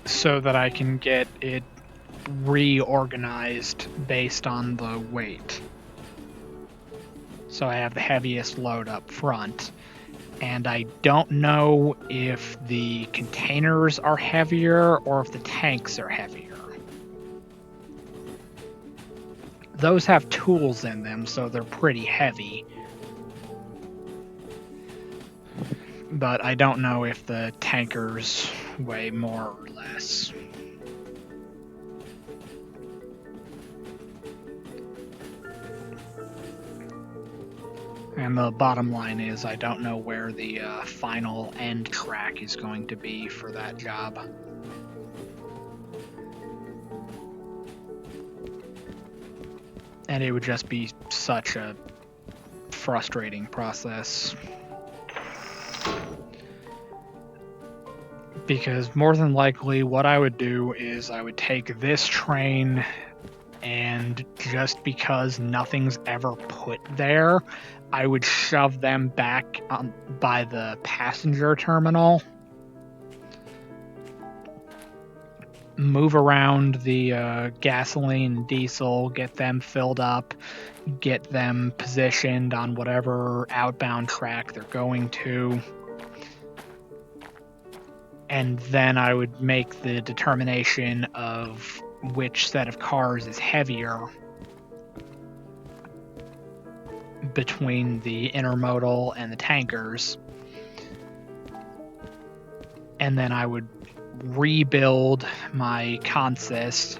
So that I can get it reorganized based on the weight. So I have the heaviest load up front. And I don't know if the containers are heavier or if the tanks are heavier. Those have tools in them, so they're pretty heavy. But I don't know if the tankers weigh more or less. And the bottom line is I don't know where the final end track is going to be for that job. And it would just be such a frustrating process. Because more than likely what I would do is I would take this train and just because nothing's ever put there, I would shove them back by the passenger terminal, move around the gasoline and diesel, get them filled up, get them positioned on whatever outbound track they're going to, and then I would make the determination of which set of cars is heavier between the intermodal and the tankers, and then I would rebuild my consist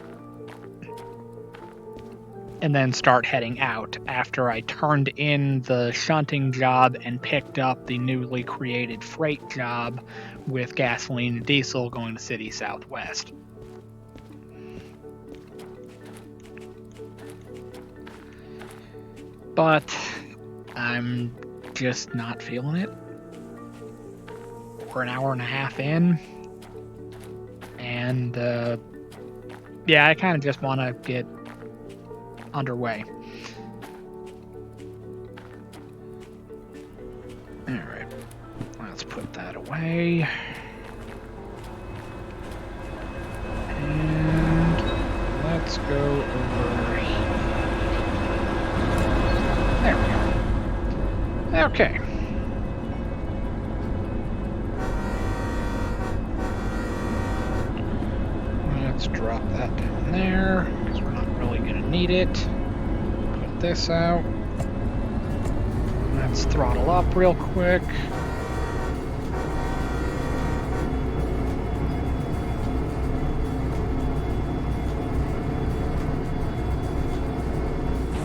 and then start heading out after I turned in the shunting job and picked up the newly created freight job with gasoline and diesel going to City Southwest. But I'm just not feeling it. We're an hour and a half in, and yeah, I kind of just want to get underway. way. And let's go over here. There we go. Okay. Let's drop that down there, because we're not really going to need it. Put this out. Let's throttle up real quick.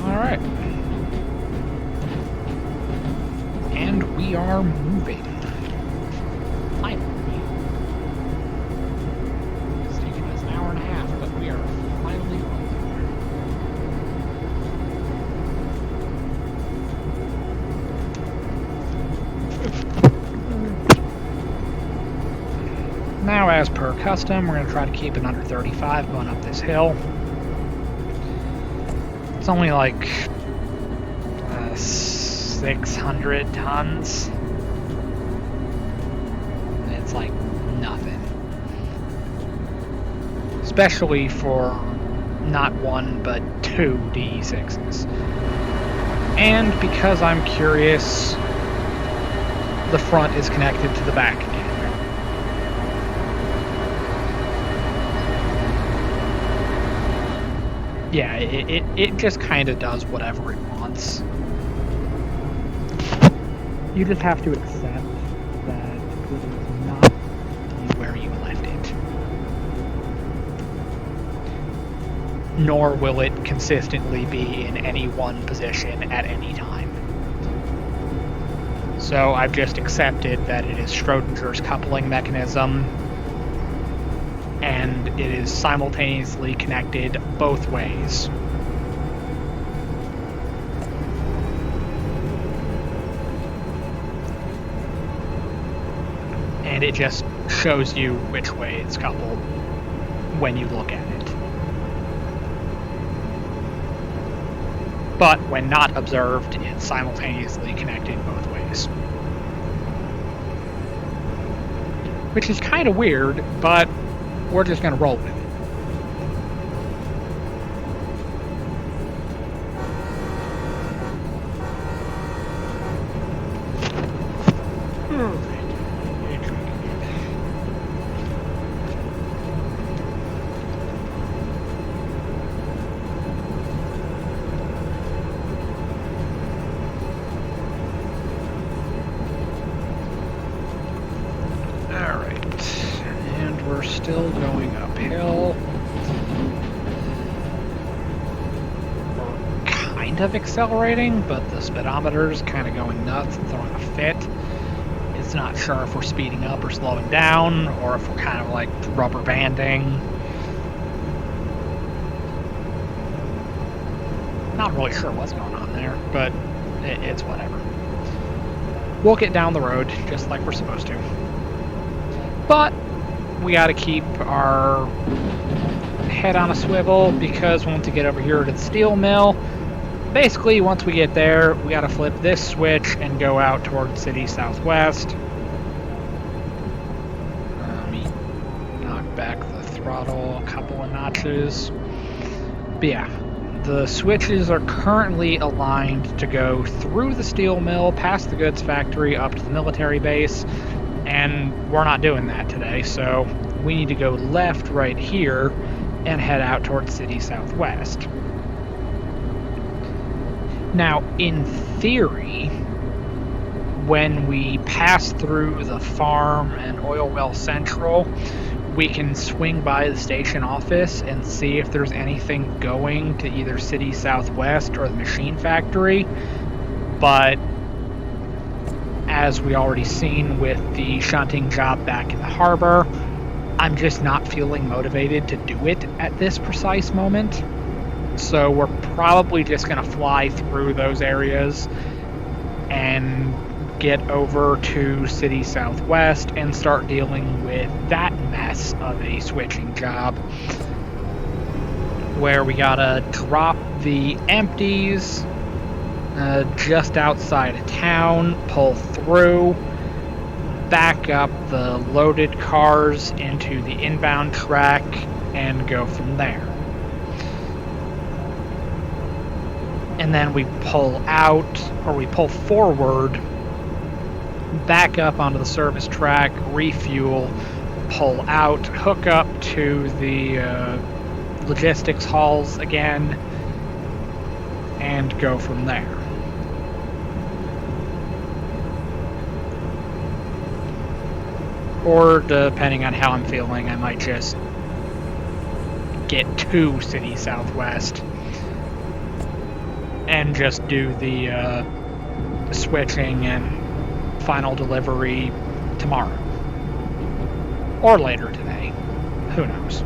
Alright. And we are moving. Finally. It's taken us an hour and a half, but we are finally rolling. Now, as per custom, we're going to try to keep it under 35 going up this hill. It's only like 600 tons. It's like nothing. Especially for not one, but two DE6s. And because I'm curious, the front is connected to the back again. Yeah, it just kind of does whatever it wants. You just have to accept that it is not where you left it. Nor will it consistently be in any one position at any time. So I've just accepted that it is Schrodinger's coupling mechanism, and it is simultaneously connected both ways. And it just shows you which way it's coupled when you look at it. But when not observed, it's simultaneously connected both ways. Which is kind of weird, but we're just going to roll with it. Still going uphill. We're kind of accelerating, but the speedometer's kind of going nuts and throwing a fit. It's not sure if we're speeding up or slowing down, or if we're kind of like rubber banding. Not really sure what's going on there, but it's whatever. We'll get down the road just like we're supposed to. But we got to keep our head on a swivel, because once we get over here to the steel mill, basically once we get there, we got to flip this switch and go out towards City Southwest. Let me knock back the throttle a couple of notches. But yeah, the switches are currently aligned to go through the steel mill, past the goods factory, up to the military base. And we're not doing that today, so we need to go left right here and head out towards City Southwest. Now, in theory, when we pass through the farm and Oil Well Central, we can swing by the station office and see if there's anything going to either City Southwest or the machine factory. But as we already seen with the shunting job back in the harbor, I'm just not feeling motivated to do it at this precise moment. So we're probably just going to fly through those areas and get over to City Southwest and start dealing with that mess of a switching job, where we gotta drop the empties just outside of town, pull through, back up the loaded cars into the inbound track and go from there. And then we pull out, or we pull forward, back up onto the service track, refuel, pull out, hook up to the logistics halls again, and go from there. Or, depending on how I'm feeling, I might just get to City Southwest and just do the switching and final delivery tomorrow. Or later today. Who knows?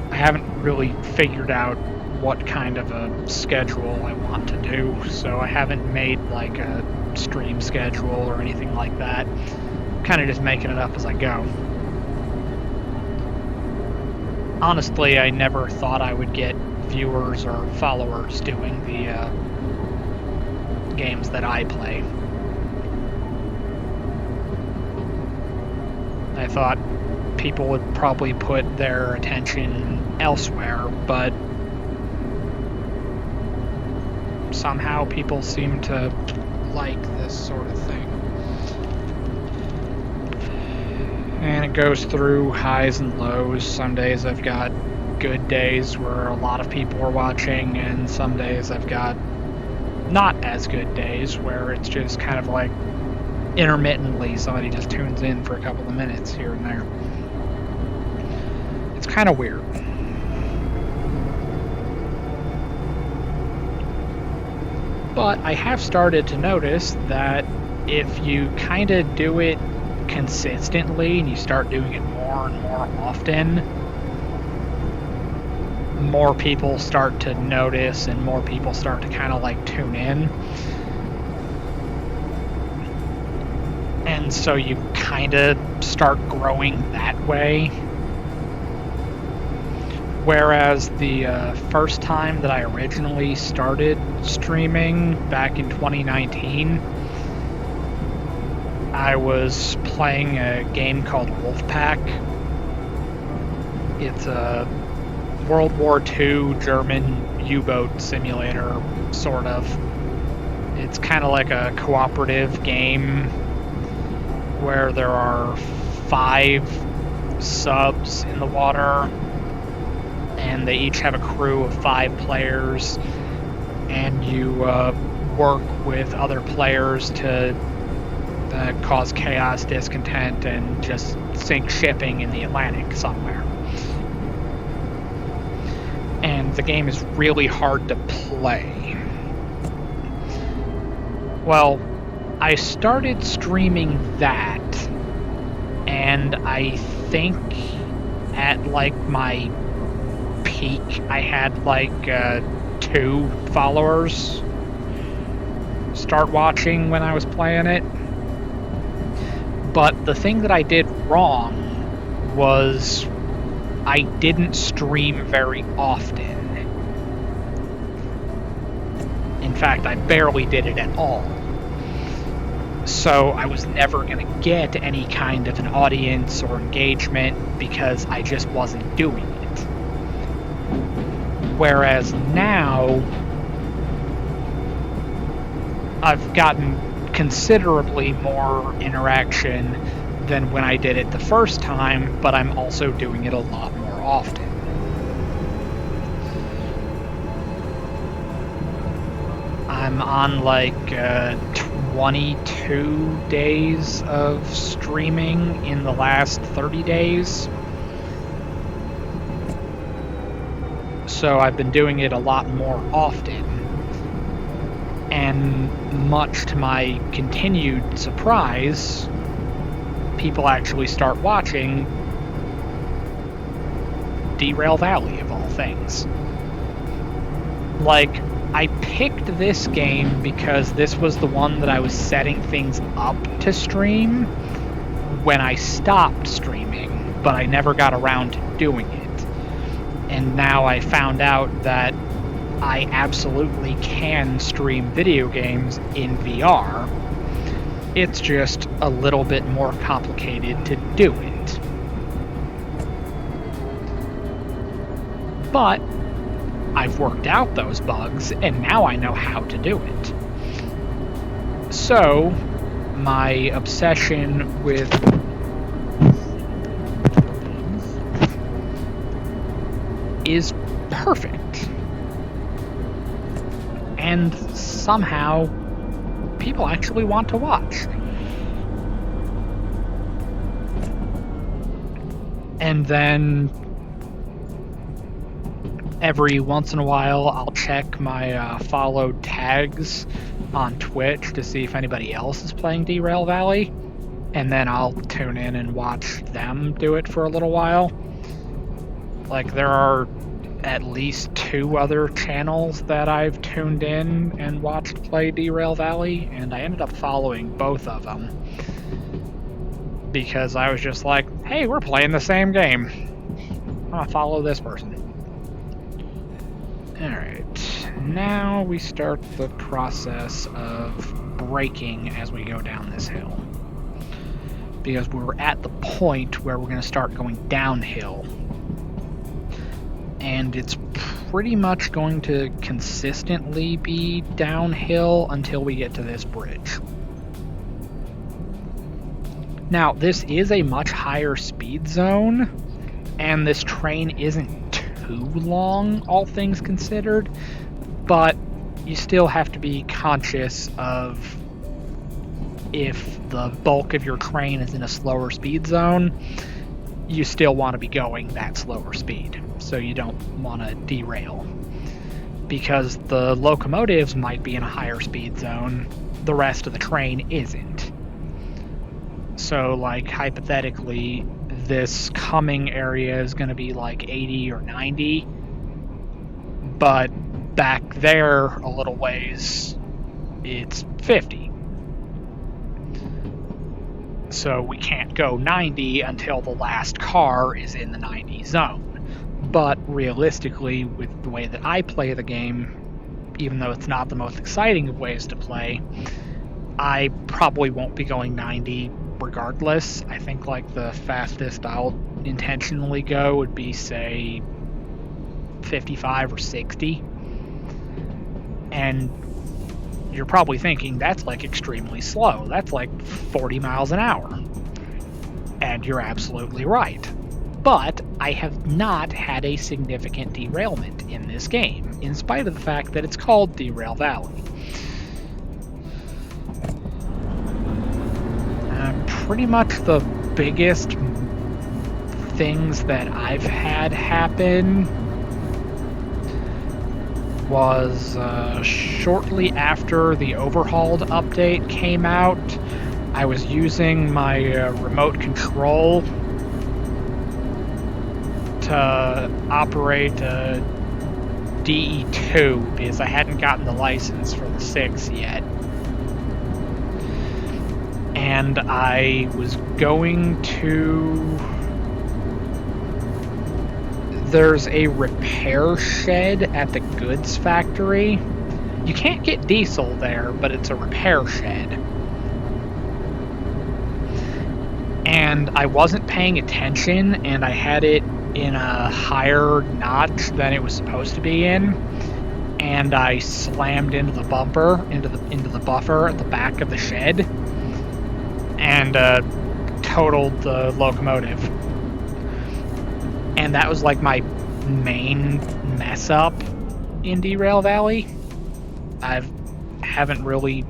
I haven't really figured out what kind of a schedule I want to do, so I haven't made like a stream schedule or anything like that. Kind of just making it up as I go. Honestly, I never thought I would get viewers or followers doing the games that I play. I thought people would probably put their attention elsewhere, but somehow people seem to like this sort of thing. And it goes through highs and lows. Some days I've got good days where a lot of people are watching, and some days I've got not as good days where it's just kind of like intermittently somebody just tunes in for a couple of minutes here and there. It's kind of weird. But I have started to notice that if you kind of do it consistently and you start doing it more and more often, more people start to notice and more people start to kind of like tune in. And so you kind of start growing that way. Whereas the first time that I originally started streaming back in 2019, I was playing a game called Wolfpack. It's a World War II German U-boat simulator, sort of. It's kind of like a cooperative game where there are 5 subs in the water, and they each have a crew of 5 players, and you work with other players to cause chaos, discontent, and just sink shipping in the Atlantic somewhere. And the game is really hard to play. Well, I started streaming that, and I think at like my peak I had like 2 followers start watching when I was playing it. But the thing that I did wrong was I didn't stream very often. In fact, I barely did it at all. So I was never going to get any kind of an audience or engagement because I just wasn't doing it. Whereas now, I've gotten considerably more interaction than when I did it the first time, but I'm also doing it a lot more often. I'm on like 22 days of streaming in the last 30 days. So I've been doing it a lot more often. And much to my continued surprise, people actually start watching Derail Valley, of all things. Like, I picked this game because this was the one that I was setting things up to stream when I stopped streaming, but I never got around to doing it. And now I found out that I absolutely can stream video games in VR. It's just a little bit more complicated to do it. But I've worked out those bugs, and now I know how to do it. So, my obsession with is perfect. And somehow, people actually want to watch. And then every once in a while, I'll check my followed tags on Twitch to see if anybody else is playing Derail Valley, and then I'll tune in and watch them do it for a little while. Like, there are at least 2 other channels that I've tuned in and watched play Derail Valley, and I ended up following both of them because I was just like, hey, we're playing the same game. I'm gonna follow this person. Alright, now we start the process of braking as we go down this hill. Because we're at the point where we're going to start going downhill. And it's pretty much going to consistently be downhill until we get to this bridge. Now, this is a much higher speed zone, and this train isn't too long, all things considered, but you still have to be conscious of if the bulk of your train is in a slower speed zone, you still want to be going that slower speed, so you don't want to derail. Because the locomotives might be in a higher speed zone, the rest of the train isn't. So, like, hypothetically, this coming area is going to be like 80 or 90, but back there a little ways, it's 50. So we can't go 90 until the last car is in the 90 zone. But realistically, with the way that I play the game, even though it's not the most exciting of ways to play, I probably won't be going 90 regardless. I think like the fastest I'll intentionally go would be, say, 55 or 60. And you're probably thinking, that's like extremely slow. That's like 40 miles an hour. And you're absolutely right. But I have not had a significant derailment in this game, in spite of the fact that it's called Derail Valley. Pretty much the biggest things that I've had happen was shortly after the Overhauled update came out. I was using my remote control to operate a DE2 because I hadn't gotten the license for the 6 yet. And I was going to... There's a repair shed at the goods factory. You can't get diesel there, but it's a repair shed. And I wasn't paying attention, and I had it in a higher notch than it was supposed to be in. And I slammed into the bumper, into the buffer at the back of the shed, and totaled the locomotive. And that was like my main mess up in Derail Valley. I haven't really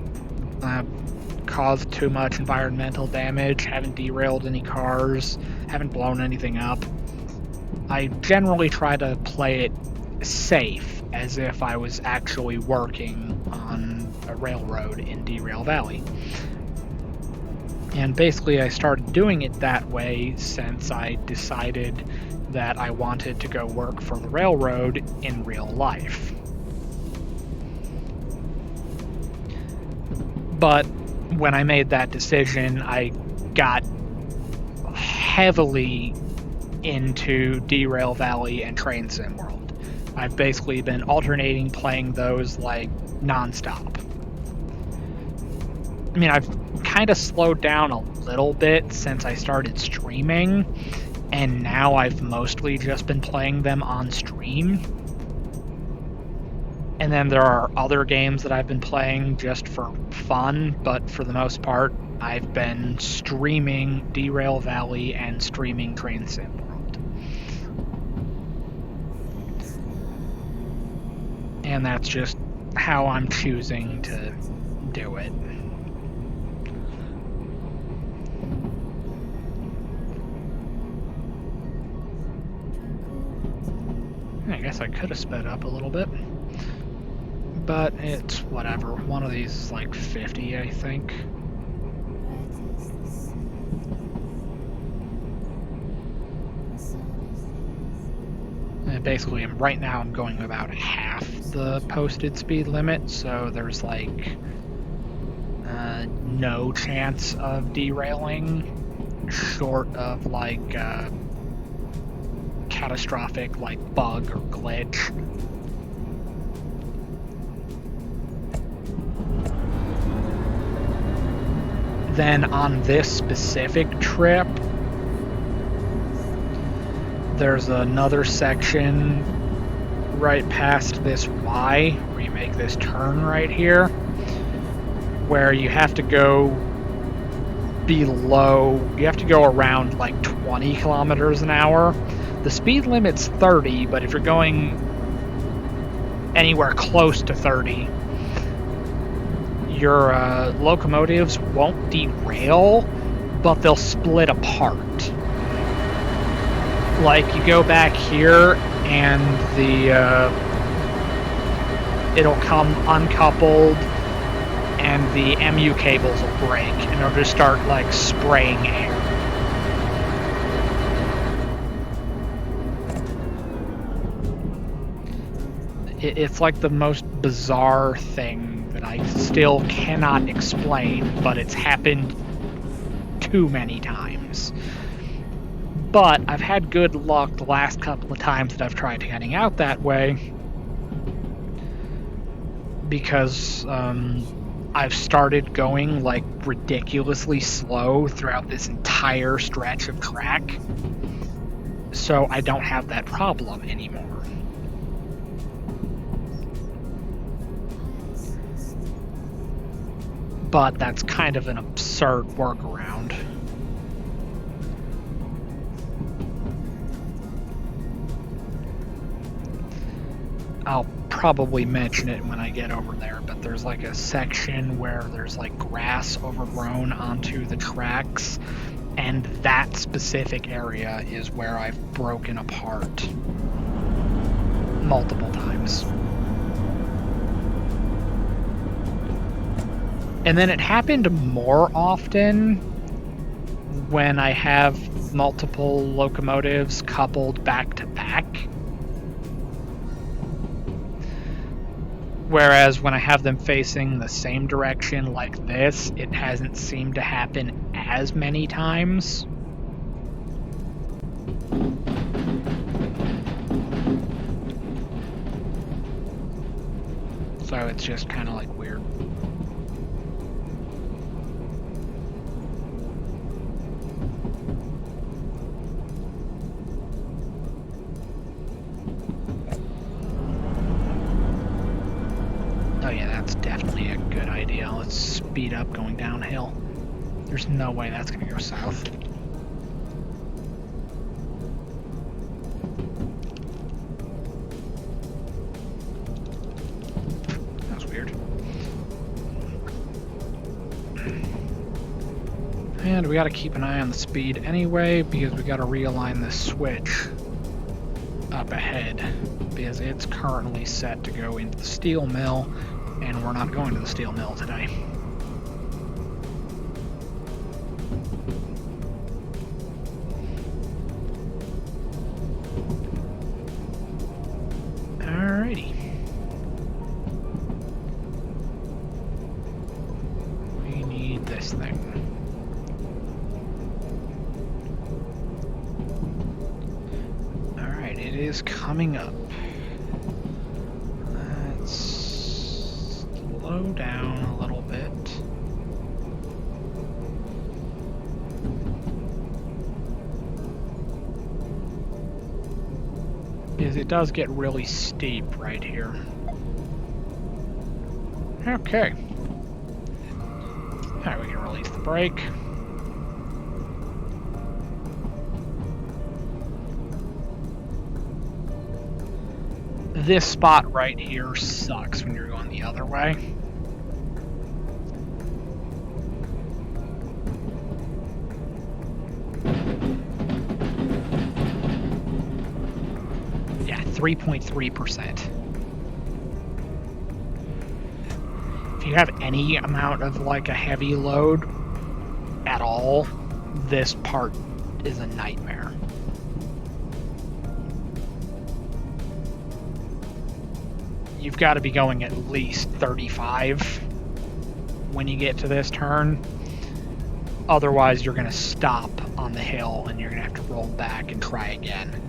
caused too much environmental damage, haven't derailed any cars, haven't blown anything up. I generally try to play it safe, as if I was actually working on a railroad in Derail Valley. And basically I started doing it that way since I decided that I wanted to go work for the railroad in real life. But when I made that decision, I got heavily into Derail Valley and Train Sim World. I've basically been alternating playing those like non-stop. mean, I've kind of slowed down a little bit since I started streaming, and now I've mostly just been playing them on stream. And then there are other games that I've been playing just for fun, but for the most part, I've been streaming Derail Valley and streaming Train Sim World. And that's just how I'm choosing to do it. I guess I could have sped up a little bit. But it's whatever. One of these is like 50, I think. And basically, right now I'm going about half the posted speed limit, so there's like no chance of derailing, short of like catastrophic like bug or glitch. Then on this specific trip, there's another section right past this Y, where you make this turn right here, where you have to go below, you have to go around like 20 kilometers an hour. The speed limit's 30, but if you're going anywhere close to 30, your locomotives won't derail, but they'll split apart. Like, you go back here and it'll come uncoupled and the MU cables will break and it'll just start like spraying air. It's like the most bizarre thing that I still cannot explain, but it's happened too many times. But I've had good luck the last couple of times that I've tried heading out that way, because I've started going like ridiculously slow throughout this entire stretch of track, so I don't have that problem anymore. But that's kind of an absurd workaround. I'll probably mention it when I get over there, but there's like a section where there's like grass overgrown onto the tracks, and that specific area is where I've broken apart multiple times. And then it happened more often when I have multiple locomotives coupled back to back. Whereas when I have them facing the same direction like this, it hasn't seemed to happen as many times. So it's just kind of like weird. Oh yeah, that's definitely a good idea. Let's speed up going downhill. There's no way that's gonna go south. That was weird. And we gotta keep an eye on the speed anyway, because we gotta realign the switch up ahead, because it's currently set to go into the steel mill, and we're not going to the steel mill today. Alrighty. We need this thing. Alright, it is coming up. Let's slow down a little bit. is it does get really steep right here. Okay. Alright, we can release the brake. This spot right here sucks when you're going the other way. Yeah, 3.3%. If you have any amount of like a heavy load at all, this part is a nightmare. You've got to be going at least 35 when you get to this turn. Otherwise, you're going to stop on the hill and you're going to have to roll back and try again.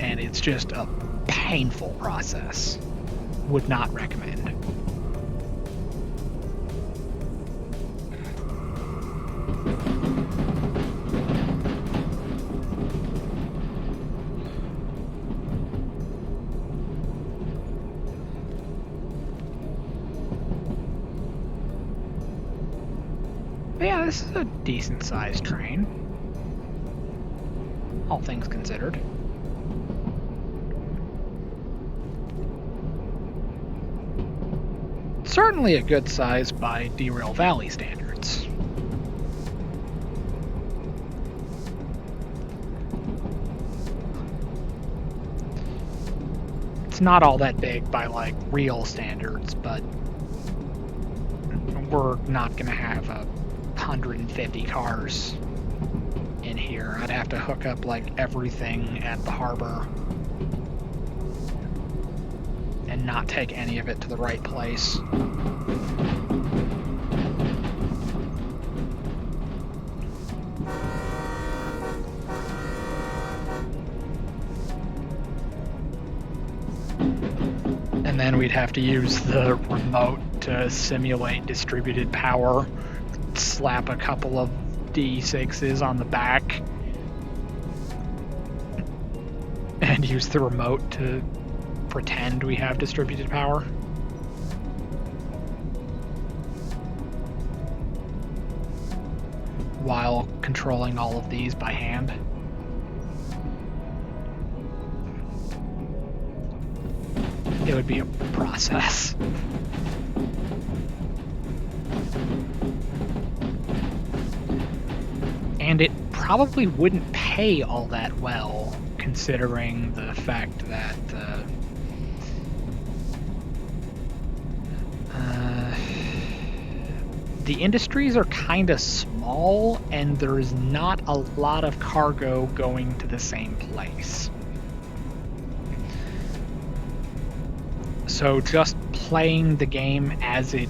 And it's just a painful process. Would not recommend. But yeah, this is a decent-sized train, all things considered. Certainly a good size by Derail Valley standards. It's not all that big by like real standards, but we're not going to have 150 cars in here. I'd have to hook up like everything at the harbor and not take any of it to the right place. And then we'd have to use the remote to simulate distributed power, slap a couple of D6s on the back, and use the remote to pretend we have distributed power. While controlling all of these by hand. It would be a process. And it probably wouldn't pay all that well, considering the fact that the industries are kind of small and there's not a lot of cargo going to the same place. So just playing the game as it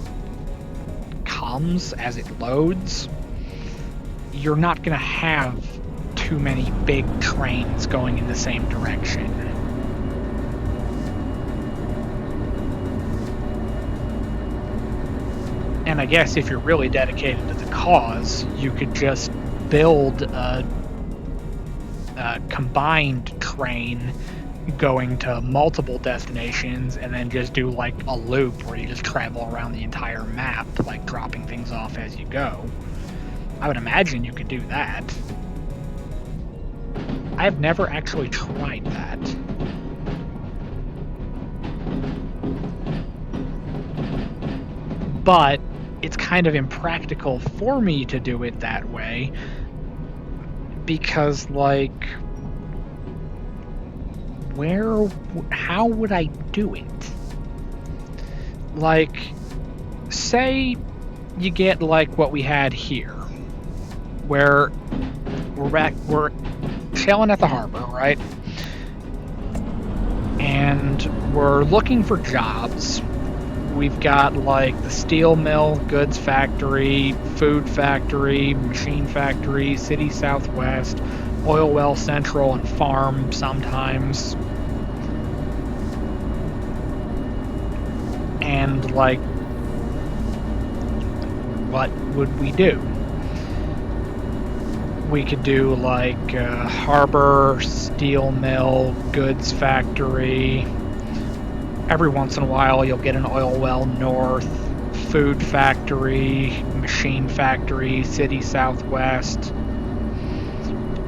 comes, as it loads, you're not going to have too many big trains going in the same direction. And I guess if you're really dedicated to the cause, you could just build a combined train going to multiple destinations and then just do like a loop where you just travel around the entire map, like dropping things off as you go. I would imagine you could do that. I've never actually tried that. But it's kind of impractical for me to do it that way because, like, how would I do it? Like, say you get like what we had here, where we're chilling at the harbor, right? And we're looking for jobs. We've got like the steel mill, goods factory, food factory, machine factory, city southwest, oil well central, and farm sometimes. And like, what would we do? we could do like harbor, steel mill, goods factory. Every once in a while, you'll get an oil well north, food factory, machine factory, city southwest.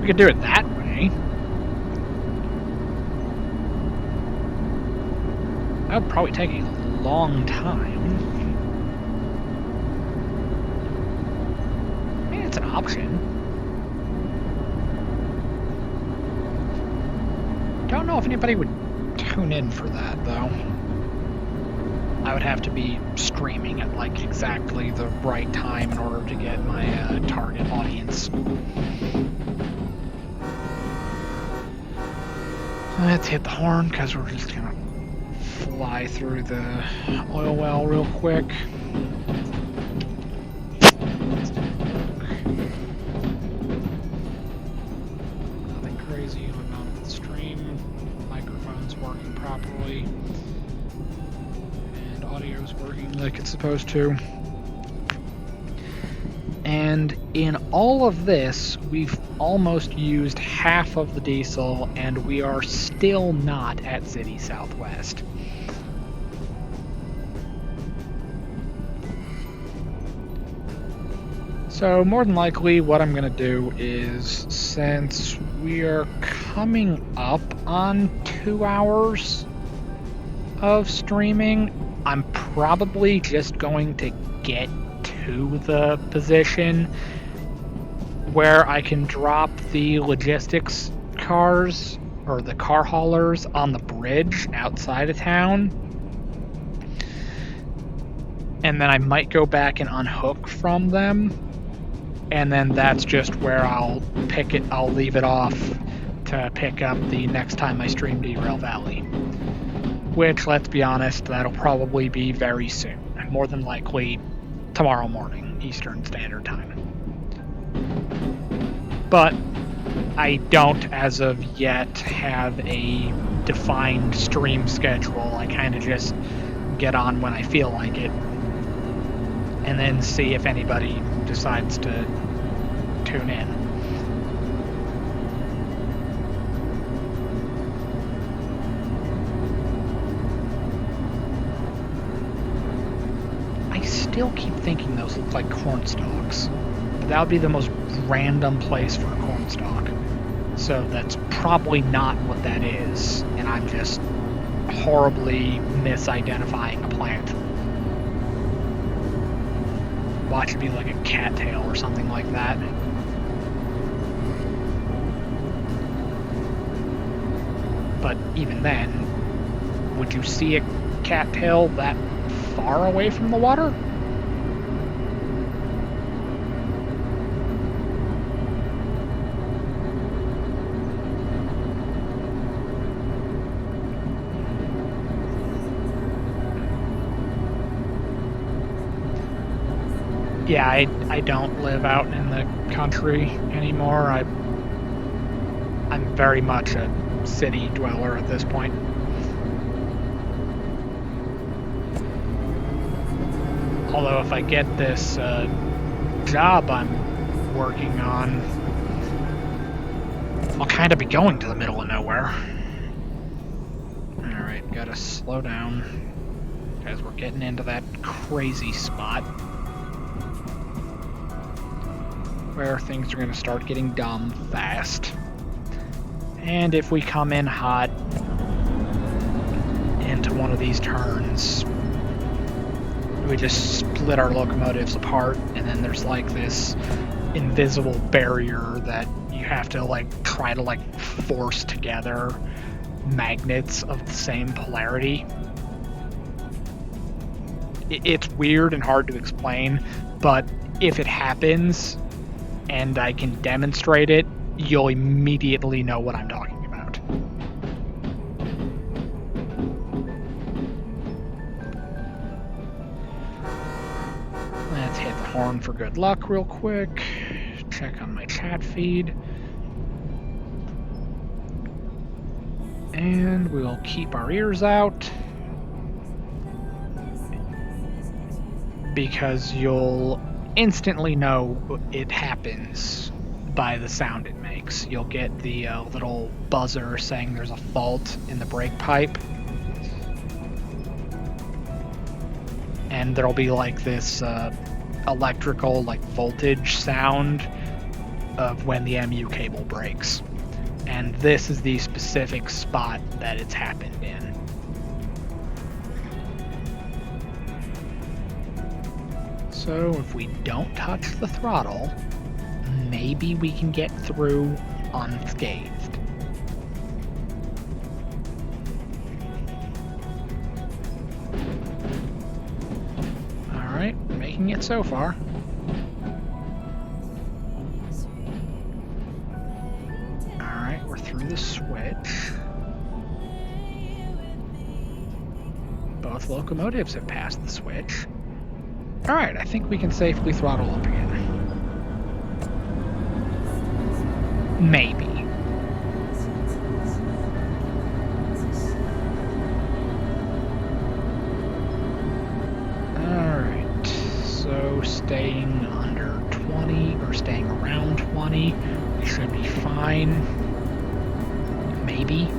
We could do it that way. That would probably take a long time. I mean, it's an option. Don't know if anybody would tune in for that, though. I would have to be streaming at like exactly the right time in order to get my target audience. Let's hit the horn because we're just gonna fly through the oil well real quick. Nothing crazy going on with the stream. Microphone's working properly. And audio's working like it's supposed to. And in all of this, we've almost used half of the diesel, and we are still not at City Southwest. So more than likely, what I'm going to do is, since we are coming up on 2 hours of streaming, I'm probably just going to get to the position where I can drop the logistics cars or the car haulers on the bridge outside of town, and then I might go back and unhook from them, and then that's just where I'll leave it off to pick up the next time I stream Derail Valley, which, let's be honest, that'll probably be very soon, more than likely tomorrow morning, Eastern Standard Time. But I don't, as of yet, have a defined stream schedule. I kind of just get on when I feel like it, and then see if anybody decides to tune in. I still keep thinking those look like corn stalks, but that would be the most random place for a corn stalk. So that's probably not what that is, and I'm just horribly misidentifying a plant. Watch it be like a cattail or something like that. But even then, would you see a cattail that far away from the water? Yeah, I don't live out in the country anymore. I'm very much a city dweller at this point. Although if I get this job I'm working on, I'll kind of be going to the middle of nowhere. Alright, gotta slow down, because we're getting into that crazy spot where things are going to start getting dumb fast. And if we come in hot into one of these turns, we just split our locomotives apart, and then there's like this invisible barrier that you have to like try to like force together magnets of the same polarity. It's weird and hard to explain, but if it happens and I can demonstrate it, you'll immediately know what I'm talking about. Let's hit the horn for good luck real quick. Check on my chat feed. And we'll keep our ears out, because you'll instantly know it happens by the sound it makes. You'll get the little buzzer saying there's a fault in the brake pipe. And there'll be like this electrical like voltage sound of when the MU cable breaks. And this is the specific spot that it's happened in. So if we don't touch the throttle, maybe we can get through unscathed. Alright, making it so far. Alright, we're through the switch. Both locomotives have passed the switch. Alright, I think we can safely throttle up again. Maybe. Alright, so staying under 20, or staying around 20, we should be fine. Maybe.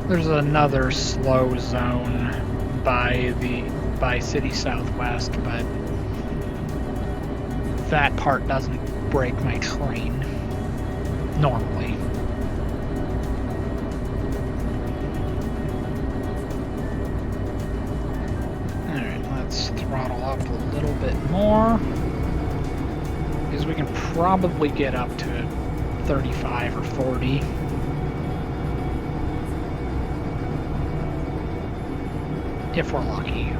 There's another slow zone by City Southwest, but that part doesn't break my train normally. Alright, let's throttle up a little bit more, because we can probably get up to 35 or 40. If we're lucky.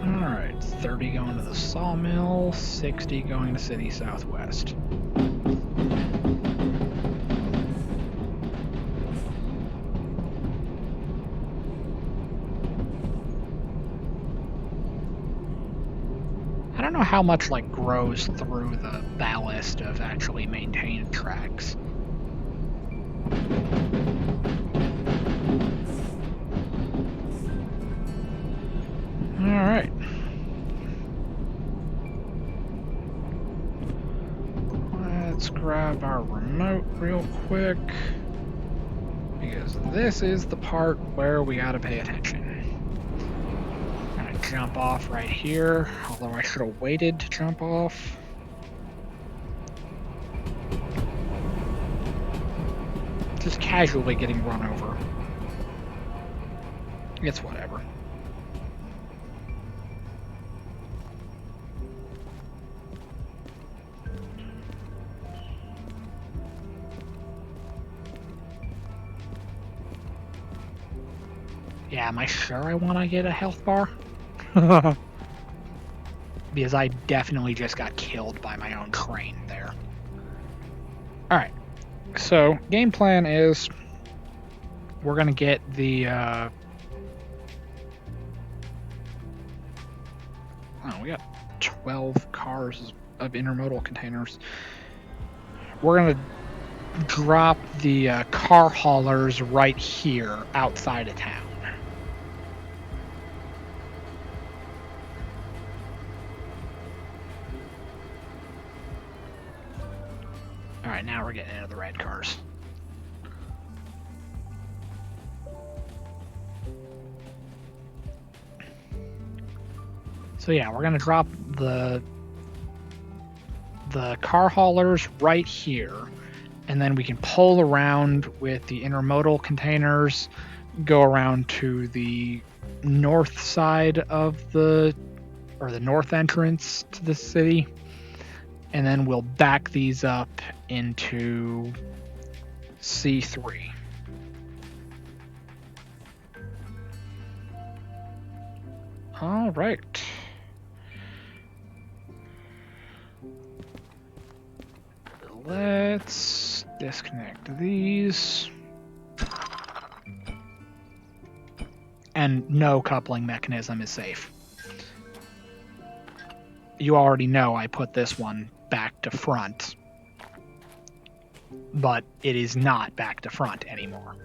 Alright, 30 going to the sawmill, 60 going to City Southwest. I don't know how much like grows through the ballast of actually maintained tracks. Alright. Let's grab our remote real quick, because this is the part where we gotta pay attention. Jump off right here, although I should have waited to jump off. Just casually getting run over. It's whatever. Yeah, am I sure I want to get a health bar? Because I definitely just got killed by my own train there. Alright, so game plan is we're going to get the we got 12 cars of intermodal containers. We're going to drop the car haulers right here outside of town. Alright, now we're getting into the red cars. So yeah, we're going to drop the car haulers right here, and then we can pull around with the intermodal containers, go around to the north side of the north entrance to the city, and then we'll back these up into C3. All right. Let's disconnect these. And no coupling mechanism is safe. You already know I put this one back to front, but it is not back to front anymore.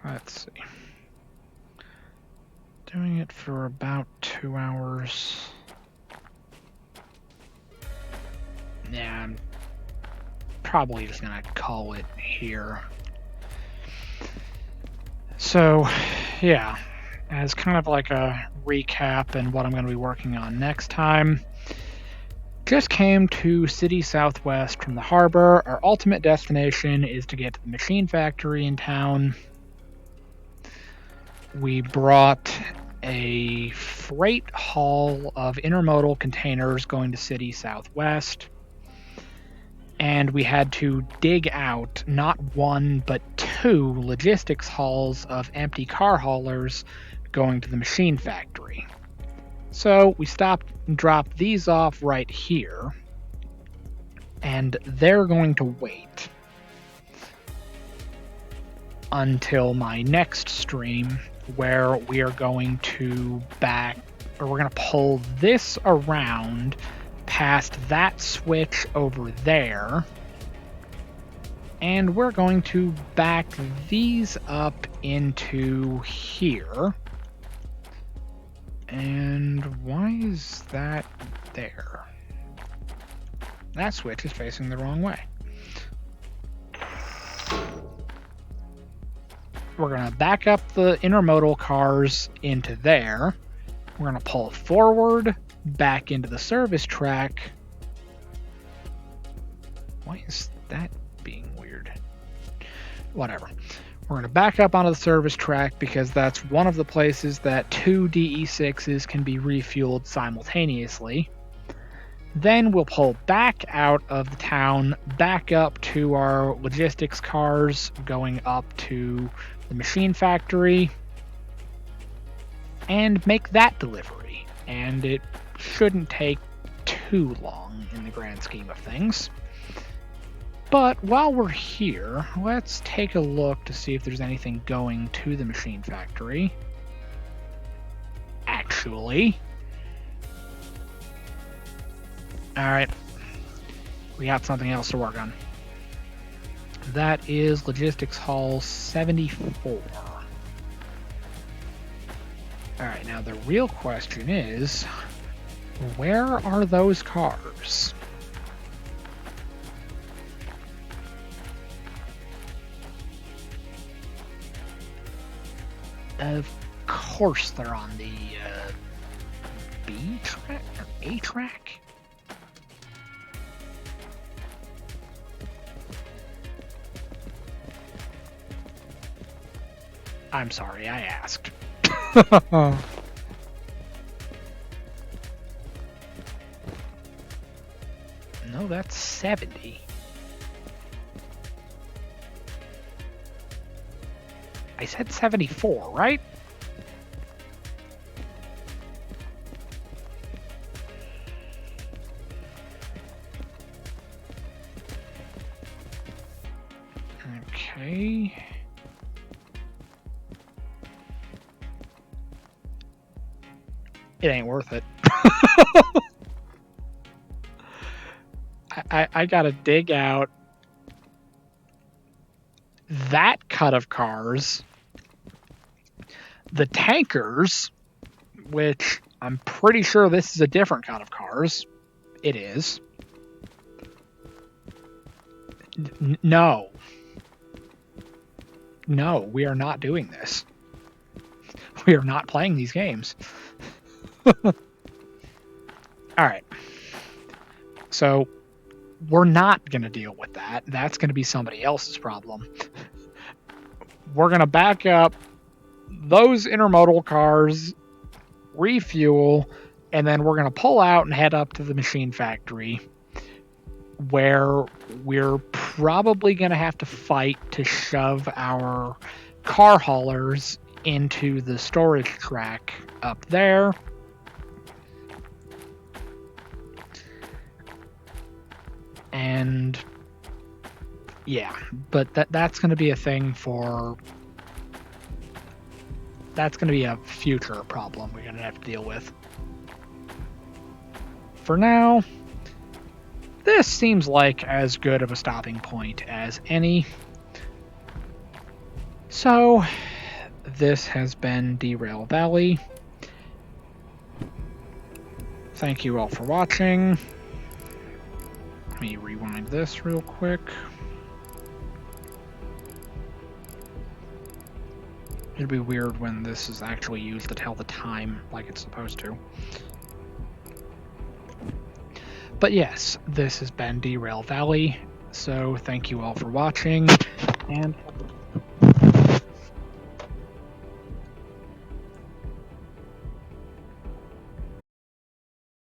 Let's see. Doing it for about 2 hours. Yeah, I'm probably just gonna call it here. So, yeah, as kind of like a recap and what I'm going to be working on next time, just came to City Southwest from the harbor. Our ultimate destination is to get to the machine factory in town. We brought a freight haul of intermodal containers going to City Southwest. And we had to dig out not one, but 2 logistics hauls of empty car haulers going to the machine factory. So we stopped and dropped these off right here. And they're going to wait until my next stream, where we are going to we're going to pull this around past that switch over there, and we're going to back these up into here. And why is that there? That switch is facing the wrong way. We're going to back up the intermodal cars into there. We're going to pull forward back into the service track. Why is that being weird? Whatever. We're going to back up onto the service track because that's one of the places that 2 DE6s can be refueled simultaneously. Then we'll pull back out of the town, back up to our logistics cars going up to the machine factory, and make that delivery. And it shouldn't take too long in the grand scheme of things. But while we're here, let's take a look to see if there's anything going to the machine factory. Actually, alright, we got something else to work on. That is Logistics Hall 74. Alright, now the real question is, where are those cars? Of course they're on the B track or A track? I'm sorry, I asked. No, that's 70. I said 74, right? Okay. It ain't worth it. I gotta dig out that cut of cars, the tankers, which I'm pretty sure this is a different cut of cars. It is. No. No, we are not doing this. We are not playing these games. Alright. So, we're not going to deal with that. That's going to be somebody else's problem. We're going to back up those intermodal cars, refuel, and then we're going to pull out and head up to the machine factory, where we're probably going to have to fight to shove our car haulers into the storage track up there. And yeah, but that's going to be a thing for... That's going to be a future problem we're going to have to deal with. For now, this seems like as good of a stopping point as any. So, this has been Derail Valley. Thank you all for watching. Let me rewind this real quick. It'd be weird when this is actually used to tell the time like it's supposed to. But yes, this has been Derail Valley, so thank you all for watching, and